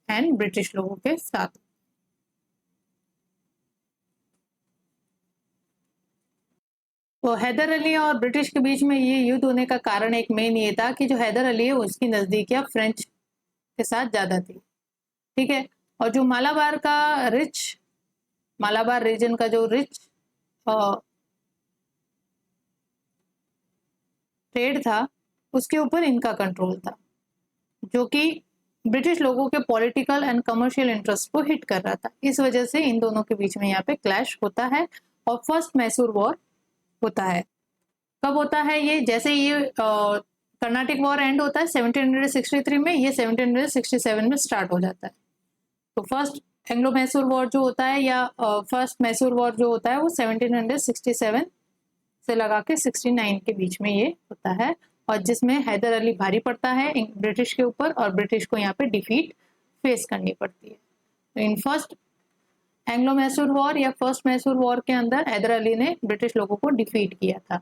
एंड ब्रिटिश लोगों के साथ। तो हैदर अली और ब्रिटिश के बीच में ये युद्ध होने का कारण एक मेन ये था कि जो हैदर अली है उसकी नजदीकियां फ्रेंच के साथ ज्यादा थी, ठीक है। और जो मालाबार रीजन का जो रिच ट्रेड था उसके ऊपर इनका कंट्रोल था, जो कि ब्रिटिश लोगों के पॉलिटिकल एंड कमर्शियल इंटरेस्ट को हिट कर रहा था। इस वजह से इन दोनों के बीच में यहाँ पे क्लैश होता है, और फर्स्ट मैसूर वॉर होता है। कब होता है ये, जैसे ये कर्नाटिक वॉर एंड होता है 1763 में, ये 1767 में स्टार्ट हो जाता है। तो फर्स्ट एंग्लो मैसूर वॉर जो होता है या फर्स्ट मैसूर वॉर जो होता है वो 1767 से लगा के 69 के बीच में ये होता है, और जिसमें हैदर अली भारी पड़ता है ब्रिटिश के ऊपर, और ब्रिटिश को यहाँ पे डिफीट फेस करनी पड़ती है। तो in first Anglo Mysore war या फर्स्ट मैसूर वॉर के अंदर हैदर अली ने ब्रिटिश लोगों को डिफीट किया था।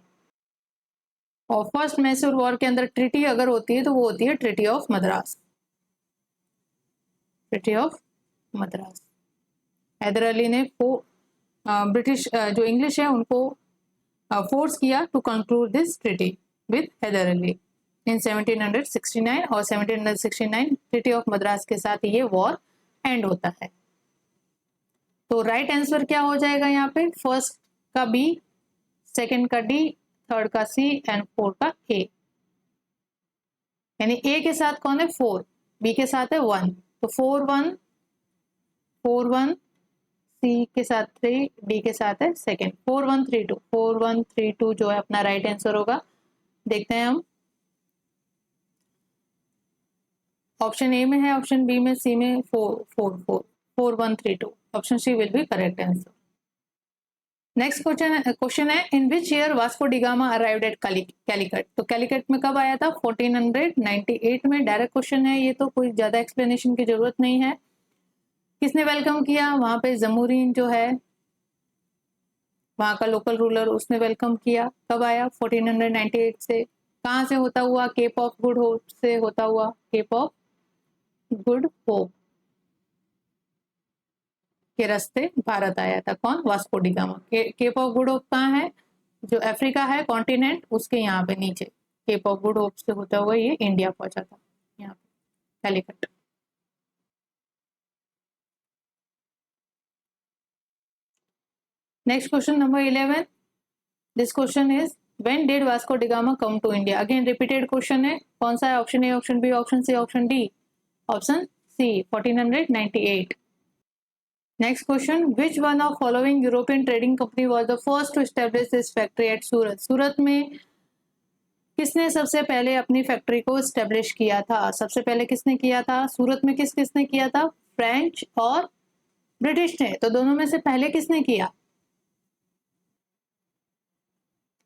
और फर्स्ट मैसूर वॉर के अंदर ट्रिटी अगर होती है तो वो होती है treaty of Madras. Treaty of Madras. Hyder Ali ने ब्रिटिश जो इंग्लिश है उनको फोर्स किया to conclude this treaty with Hyder Ali in 1769, और 1769 ट्रिटी ऑफ मद्रास के साथ ये वॉर एंड होता है। तो राइट आंसर क्या हो जाएगा यहाँ पे? फर्स्ट का बी, सेकंड का डी, थर्ड का सी एंड फोर्थ का ए। यानी ए के साथ कौन है? 4, बी के साथ है 1, तो 4 1, 4 1, सी के साथ 3, डी के साथ है सेकंड। 4 1 3 2, 4 1 3 2 जो है अपना राइट आंसर होगा। देखते हैं हम, ऑप्शन ए में है, ऑप्शन बी में, सी में 4 4 4, 4 1 3 2, option C will be correct answer. Next question है in which year Vasco da Gama arrived at Calicut. तो कैलिकट में कब आया था? 1498 में। डायरेक्ट क्वेश्चन है ये, तो कोई ज्यादा एक्सप्लेनेशन की जरूरत नहीं है। किसने वेलकम किया? वहां पे जमूरीन जो है वहां का लोकल रूलर, उसने वेलकम किया। कब आया? 1498 से। कहाँ से होता हुआ? केप ऑफ गुड होप से होता हुआ, केप ऑफ गुड होप के रास्ते भारत आया था। कौन? Vasco da Gama. Cape of Good Hope कहाँ है? जो अफ्रीका है कॉन्टिनेंट, उसके यहाँ पे नीचे केप ऑफ गुड होप से होता हुआ ये इंडिया पहुंचा था, यहाँ पे Calicut. Next question number 11। This question is when did Vasco da Gama come to India. Again repeated question है। कौन सा है? Option A, option B, option C, option D? Option C, 1498। Next question, which one of following European trading company was the first to establish this factory at Surat. Surat में किसने सबसे पहले अपनी factory को एस्टेब्लिश किया था? सबसे पहले किसने किया था? सूरत में किसने किया था? फ्रेंच और ब्रिटिश ने। तो दोनों में से पहले किसने किया?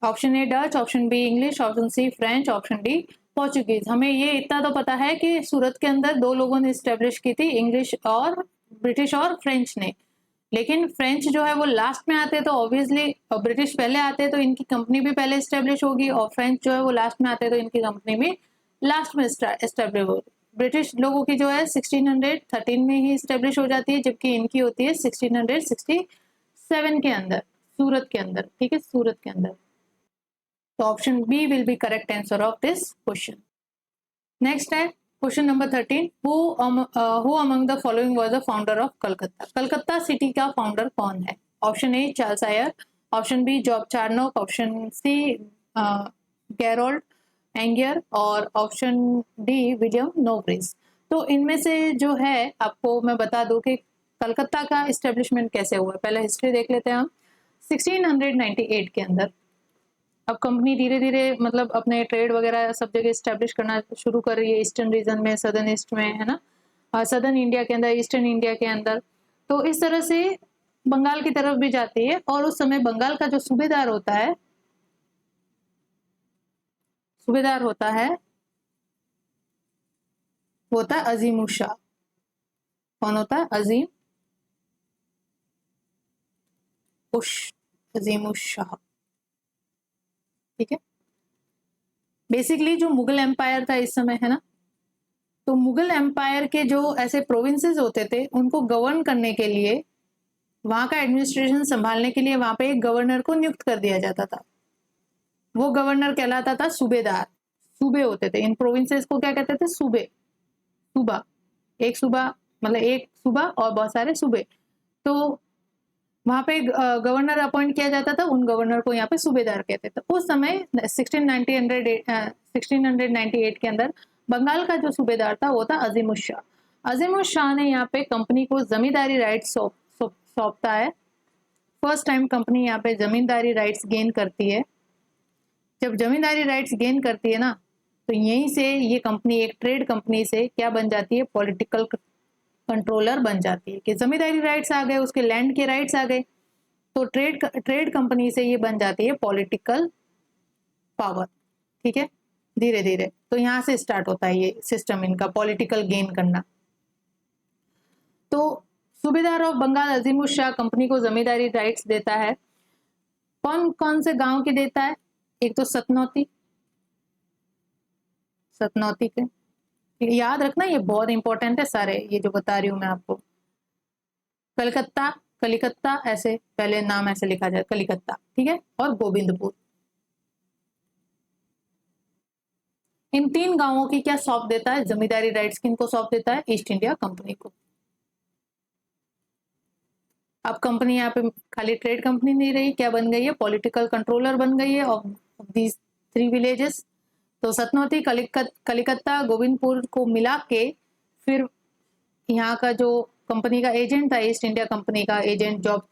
Option A Dutch, option B English, option C French, option D Portuguese. हमें ये इतना तो पता है कि सूरत के अंदर दो लोगों ने एस्टेब्लिश की थी, इंग्लिश और ब्रिटिश और फ्रेंच ने। लेकिन फ्रेंच जो है वो लास्ट में आते तो ऑब्वियसली, और ब्रिटिश पहले आते तो इनकी कंपनी भी पहले एस्टेब्लिश होगी, और फ्रेंच जो है वो लास्ट में आते तो इनकी कंपनी भी लास्ट में एस्टेब्लिश होगी। ब्रिटिश लोगों की जो है 1613 में ही एस्टेब्लिश हो जाती है, जबकि इनकी होती है 1667 के अंदर, सूरत के अंदर। ठीक है, सूरत के अंदर। तो option B will be correct answer of this question. Next है question number 13। Who among the following was the founder of Calcutta. Calcutta city का फाउंडर कौन है? Option A Charles Eyre, option B Job Charnock, option C Gerald Aungier, और option D William नोब्रिज। तो इनमें से जो है आपको मैं बता दूं कि कलकत्ता का इस्टेब्लिशमेंट कैसे हुआ। पहले हिस्ट्री देख लेते हैं हम। 1698 के अंदर अब कंपनी धीरे धीरे मतलब अपने ट्रेड वगैरह सब जगह इस्टेब्लिश करना शुरू कर रही है, ईस्टर्न रीजन में, सदर्न ईस्ट में, है ना, सदर्न इंडिया के अंदर, ईस्टर्न इंडिया के अंदर। तो इस तरह से बंगाल की तरफ भी जाती है, और उस समय बंगाल का जो सूबेदार होता है वो होता है अजीम उर शाह। कौन होता है? अजीम उर शाह। ठीक है, बेसिकली जो मुगल एम्पायर था इस समय, है ना, तो मुगल एम्पायर के जो ऐसे प्रोविंसेस होते थे उनको गवर्न करने के लिए, वहां का एडमिनिस्ट्रेशन संभालने के लिए वहां पे एक गवर्नर को नियुक्त कर दिया जाता था। वो गवर्नर कहलाता था सूबेदार। सूबे होते थे इन प्रोविंसेस को, क्या कहते थे? सूबे, सूबा। एक सूबा मतलब एक सूबा और बहुत सारे सूबे। तो वहां पे गवर्नर अपॉइंट किया जाता था, उन गवर्नर को यहाँ पे सूबेदार कहते थे। उस समय 1698 के अंदर बंगाल का जो सूबेदार था वो था अजीम उर शाह। अजीम उर शाह ने यहाँ पे कंपनी को जमींदारी राइट्स सौंपता है। फर्स्ट टाइम कंपनी यहाँ पे जमींदारी राइट्स गेन करती है। जब जमींदारी राइट्स गेन करती है ना, तो यहीं से ये कंपनी एक ट्रेड कंपनी से क्या बन जाती है? पॉलिटिकल कंट्रोलर बन जाती है। कि जमींदारी राइट्स आ गए, उसके लैंड के राइट्स आ गए, तो ट्रेड कंपनी से ये बन जाती है पॉलिटिकल पावर, ठीक है, धीरे धीरे। तो यहाँ से स्टार्ट होता है ये सिस्टम इनका पॉलिटिकल गेन करना। तो सूबेदार ऑफ बंगाल अजीमुल शाह कंपनी को जमींदारी राइट्स देता है। कौन कौन से गांव के देता है? एक तो सतनौती के, याद रखना ये बहुत इंपॉर्टेंट है सारे ये जो बता रही हूं मैं आपको। कलिकत्ता ऐसे पहले नाम ऐसे लिखा जाए कलिकत्ता, ठीक है, और गोविंदपुर। इन 3 गांवों की क्या सौंप देता है जमींदारी राइट्स? किनको सौंप देता है? ईस्ट इंडिया कंपनी को। अब कंपनी यहाँ पे खाली ट्रेड कंपनी नहीं रही, क्या बन गई है? पॉलिटिकल कंट्रोलर बन गई है ऑफ दीज 3 विलेजेस। तो सतनौती, कलिकत्ता, गोविंदपुर को मिला के फिर यहाँ का जो कंपनी का एजेंट था, ईस्ट इंडिया कंपनी का एजेंट जॉब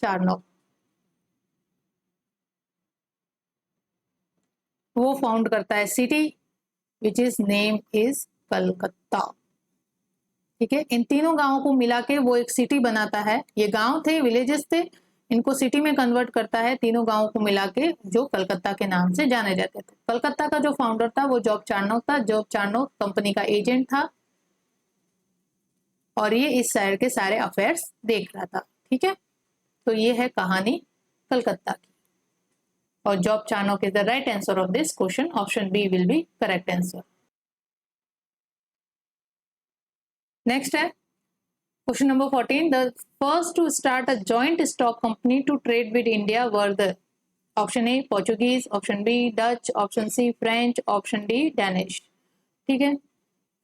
चार्नोक, वो फाउंड करता है city which is name is Calcutta, ठीक है। इन तीनों गांवों को मिला के वो एक सिटी बनाता है। ये गांव थे, विलेजेस थे, इनको सिटी में कन्वर्ट करता है तीनों गांवों को मिला के, जो कलकत्ता के नाम से जाने जाते थे। कलकत्ता का जो फाउंडर था वो जॉब चार्नोक था। जॉब चार्नोक कंपनी का एजेंट था और ये इस शहर के सारे अफेयर्स देख रहा था, ठीक है। तो ये है कहानी कलकत्ता की, और Job Charnock is the right answer of this question. Option B will be correct answer. Next है question number 14। The first to start a joint stock company to trade with India were the, option A Portuguese, option B Dutch, option C French, option D Danish, ठीक है।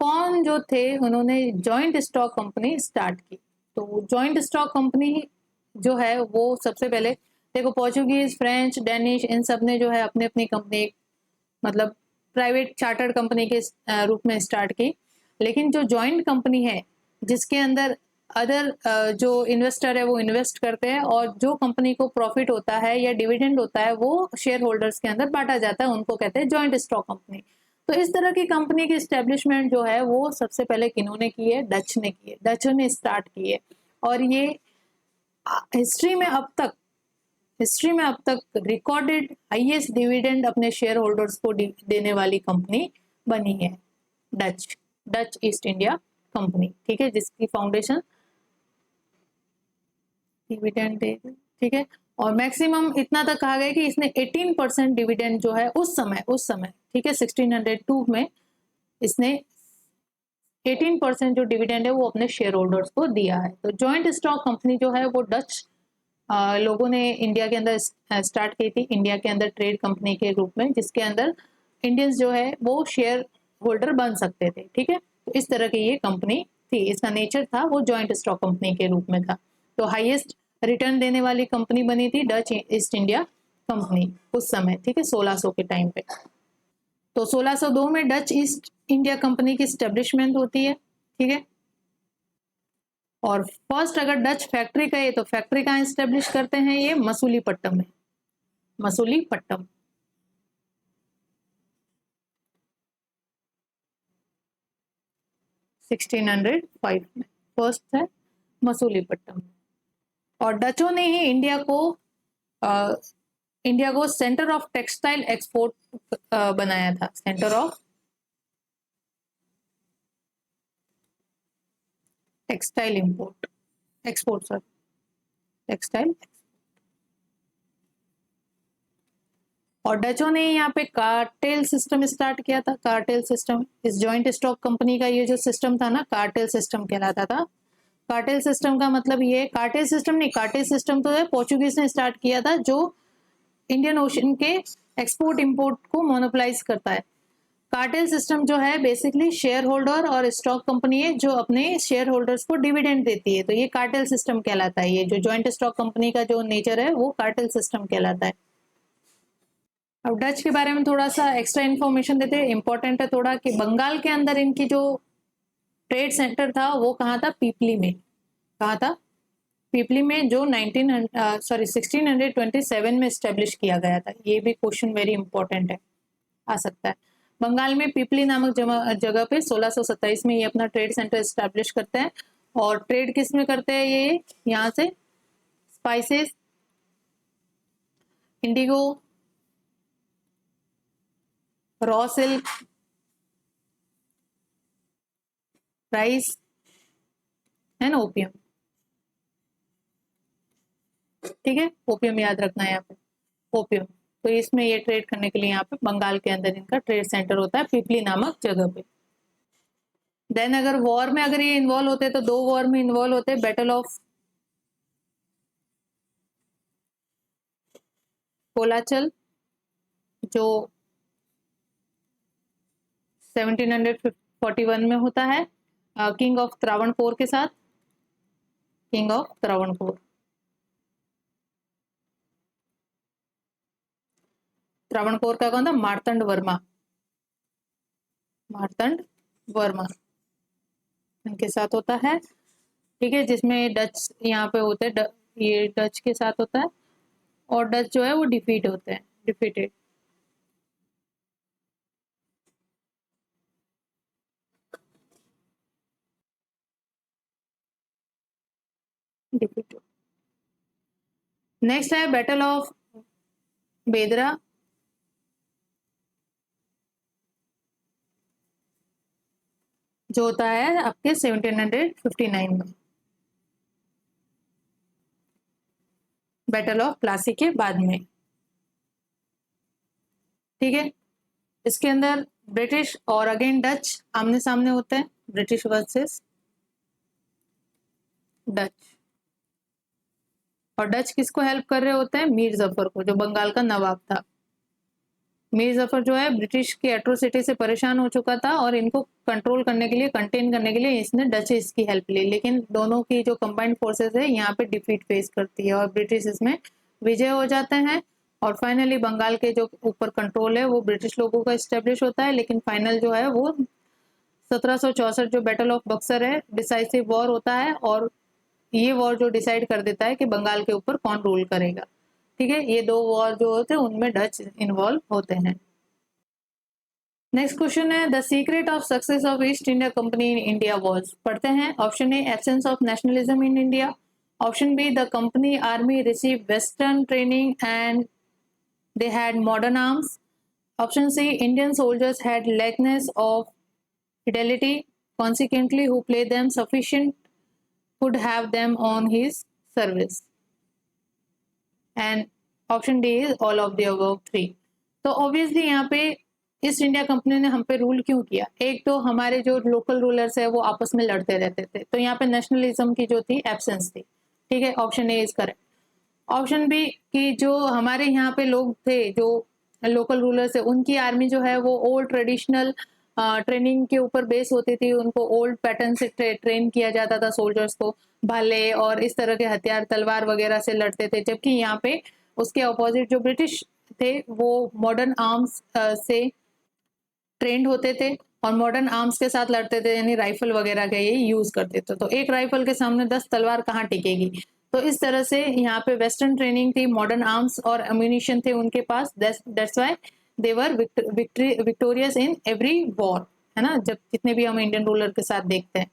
कौन जो थे उन्होंने joint stock company start की? तो joint stock company जो है वो सबसे पहले देखो, पोर्चुगीज, फ्रेंच, डेनिश, इन सब ने जो है अपनी अपनी कंपनी मतलब प्राइवेट चार्टर्ड कंपनी के रूप में स्टार्ट की। लेकिन जो जॉइंट कंपनी है जिसके अंदर अदर जो इन्वेस्टर है वो इन्वेस्ट करते हैं, और जो कंपनी को प्रॉफिट होता है या डिविडेंड होता है वो शेयर होल्डर्स के अंदर बांटा जाता है, उनको कहते हैं जॉइंट स्टॉक कंपनी। तो इस तरह की कंपनी की स्टैब्लिशमेंट जो है वो सबसे पहले किन्होंने की है? डच ने की है, डचों ने स्टार्ट की है। और ये हिस्ट्री में अब तक रिकॉर्डेड हाईएस्ट डिविडेंड अपने शेयर होल्डर्स को देने वाली कंपनी बनी है डच ईस्ट इंडिया कंपनी, ठीक है, जिसकी फाउंडेशन डिविडेंड दे, ठीक है। और मैक्सिमम इतना तक कहा गया कि इसने 18% डिविडेंड जो है उस समय, ठीक है, 1602 में इसने 18% जो डिविडेंड है वो अपने शेयर होल्डर्स को दिया है। तो जॉइंट स्टॉक कंपनी जो है वो डच लोगों ने इंडिया के अंदर स्टार्ट की थी, इंडिया के अंदर ट्रेड कंपनी के रूप में, जिसके अंदर इंडियंस जो है वो शेयर होल्डर बन सकते थे, ठीक है। तो इस तरह की ये कंपनी थी, इसका नेचर था वो जॉइंट स्टॉक कंपनी के रूप में था। तो हाईएस्ट रिटर्न देने वाली कंपनी बनी थी डच ईस्ट इंडिया कंपनी उस समय, ठीक है, 1600 के टाइम पे। तो 1602 में डच ईस्ट इंडिया कंपनी की स्टैब्लिशमेंट होती है, ठीक है। और फर्स्ट अगर डच फैक्ट्री कहे तो फैक्ट्री कहाँ स्टैब्लिश करते हैं? ये मसूलीपट्टम में, मसूलीपट्टम, (1605) में फर्स्ट है मसूलीपट्टम। और डचों ने ही इंडिया को सेंटर ऑफ टेक्सटाइल एक्सपोर्ट बनाया था, सेंटर ऑफ टेक्सटाइल एक्सपोर्ट। और डचों ने यहाँ पे कार्टेल सिस्टम स्टार्ट किया था। कार्टेल सिस्टम, इस जॉइंट स्टॉक कंपनी का ये जो सिस्टम था ना, कार्टेल सिस्टम कहलाता था। कार्टेल सिस्टम का मतलब ये, कार्टेल सिस्टम तो है पोर्चुगीज ने स्टार्ट किया था, जो इंडियन ओशन के एक्सपोर्ट इंपोर्ट को मोनोपलाइज करता है। कार्टेल सिस्टम जो है बेसिकली शेयर होल्डर और स्टॉक कंपनी है जो अपने शेयर होल्डर्स को डिविडेंड देती है, तो ये कार्टेल सिस्टम कहलाता है। ये जो जॉइंट स्टॉक कंपनी का जो नेचर है वो कार्टेल सिस्टम कहलाता है। अब डच के बारे में थोड़ा सा एक्स्ट्रा इन्फॉर्मेशन देते हैं, इंपॉर्टेंट है थोड़ा, कि बंगाल के अंदर इनकी जो ट्रेड सेंटर था वो कहाँ था? पीपली में। कहाँ था? पीपली में, जो 1627 में स्टेब्लिश किया गया था। ये भी क्वेश्चन वेरी इंपॉर्टेंट है, आ सकता है। बंगाल में पीपली नामक जगह पे 1627 में ये अपना ट्रेड सेंटर स्टैब्लिश करते हैं। और ट्रेड किस में करते हैं? ये यहाँ से spices, Indigo, raw silk, rice and opium. ठीक है, ओपियम याद रखना है यहाँ पे, ओपियम। तो इसमें ये ट्रेड करने के लिए यहाँ पे बंगाल के अंदर इनका ट्रेड सेंटर होता है, पिपली नामक जगह पे। देन अगर वॉर में अगर ये इन्वॉल्व होते तो 2 वॉर में इन्वॉल्व होते, बैटल ऑफ कोलाचल जो 1741 में होता है, किंग ऑफ त्रावणकोर के साथ, किंग ऑफ त्रावणकोर। त्रावणकोर का कौन था? मार्तंड वर्मा, मार्तंड वर्मा इनके साथ होता है। ठीक है, जिसमें डच यहाँ पे होते हैं, ये डच के साथ होता है और डच जो है वो डिफीट होते हैं, डिफीटेड। डिफीटेड। नेक्स्ट है बैटल ऑफ बेदरा, जो होता है आपके 1759 में। बैटल ऑफ प्लासी के बाद में। ठीक है, इसके अंदर ब्रिटिश और अगेन डच आमने सामने होते हैं, ब्रिटिश वर्सेस डच। और डच किसको हेल्प कर रहे होते हैं? मीर जफर को, जो बंगाल का नवाब था। मीर जफर जो है ब्रिटिश की एट्रोसिटी से परेशान हो चुका था और इनको कंट्रोल करने के लिए, कंटेन करने के लिए इसने डचेस की हेल्प ली, लेकिन दोनों की जो कंबाइंड फोर्सेस है यहाँ पे डिफीट फेस करती है और ब्रिटिश इसमें विजय हो जाते हैं। और फाइनली बंगाल के जो ऊपर कंट्रोल है वो ब्रिटिश लोगों का स्टेब्लिश होता है। लेकिन फाइनल जो है वो 1764 जो बैटल ऑफ बक्सर है, डिसाइसिव वॉर होता है और ये वॉर जो डिसाइड कर देता है कि बंगाल के ऊपर कौन रूल करेगा। ठीक है, ये 2 वॉर जो होते हैं उनमें डच इन्वॉल्व होते हैं। नेक्स्ट क्वेश्चन है, the secret of success of East India Company in India was. पढ़ते हैं। Option A, absence of nationalism in India. Option B, the company army receive western training and they had modern arms. Option C, Indian soldiers had lackness of fidelity, consequently who played them sufficient could have them on his service. And option D is all of the above 3. तो obviously यहाँ पे east India company ने हम पे rule क्यों किया? एक तो हमारे जो लोकल रूलर्स है वो आपस में लड़ते रहते थे, तो यहाँ पे नेशनलिज्म की जो थी एब्सेंस थी। ठीक है, option A is correct. Option B कि जो हमारे यहाँ पे लोग थे, जो लोकल रूलर्स है, उनकी आर्मी जो है वो ओल्ड ट्रेडिशनल ट्रेनिंग के ऊपर बेस होती थी। उनको ओल्ड पैटर्न से ट्रेन किया जाता था सोल्जर्स को, भाले और इस तरह के हथियार, तलवार वगैरह से लड़ते थे। जबकि यहाँ पे उसके अपोजिट जो ब्रिटिश थे वो मॉडर्न आर्म्स से ट्रेंड होते थे और मॉडर्न आर्म्स के साथ लड़ते थे, यानी राइफल वगैरह का ये यूज करते थे। तो एक राइफल के सामने 10 तलवार कहाँ टिकेगी? तो इस तरह से यहाँ पे वेस्टर्न ट्रेनिंग थी, मॉडर्न आर्म्स और एम्यूनिशन थे उनके पास। That's why they were victorious in every war, है ना, जब जितने भी हम इंडियन रूलर के साथ देखते हैं।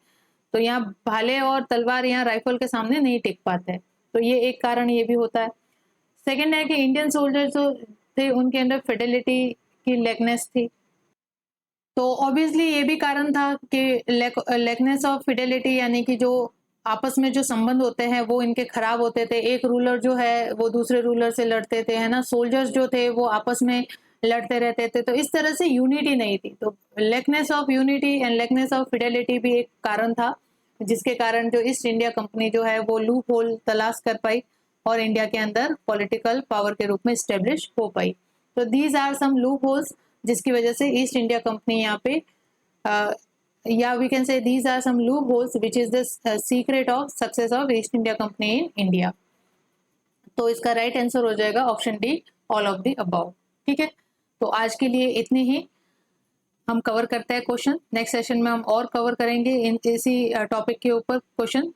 तो यहाँ भाले और तलवार यहाँ राइफल के सामने नहीं टिक पाते, तो ये एक कारण ये भी होता है। सेकेंड है कि इंडियन सोल्जर जो थे उनके अंदर फिडेलिटी की लेकनेस थी। तो ऑब्वियसली ये भी कारण था कि लेकनेस ऑफ फिडेलिटी, यानी कि जो आपस में जो संबंध होते हैं वो इनके खराब होते थे। एक रूलर जो है वो दूसरे रूलर से लड़ते थे, है ना, सोल्जर्स जो थे वो आपस में लड़ते रहते थे, तो इस तरह से यूनिटी नहीं थी। तो lackness of unity and lackness of fidelity भी एक कारण था, जिसके कारण जो ईस्ट इंडिया कंपनी जो है वो लूप होल तलाश कर पाई और इंडिया के अंदर पॉलिटिकल पावर के रूप में स्टेब्लिश हो पाई। तो these are some loopholes जिसकी वजह से ईस्ट इंडिया कंपनी यहाँ पे या we can say these are some loopholes which is the secret of success of East India Company in India. तो इसका राइट आंसर हो जाएगा option D, all of the above. ठीक है, तो आज के लिए इतने ही हम कवर करते हैं क्वेश्चन। नेक्स्ट सेशन में हम और कवर करेंगे इन इसी टॉपिक के ऊपर question.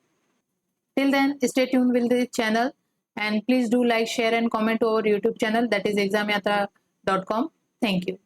Till then stay tune with the channel and please do like, share and comment to our YouTube channel, that is examyatra.com. Thank you.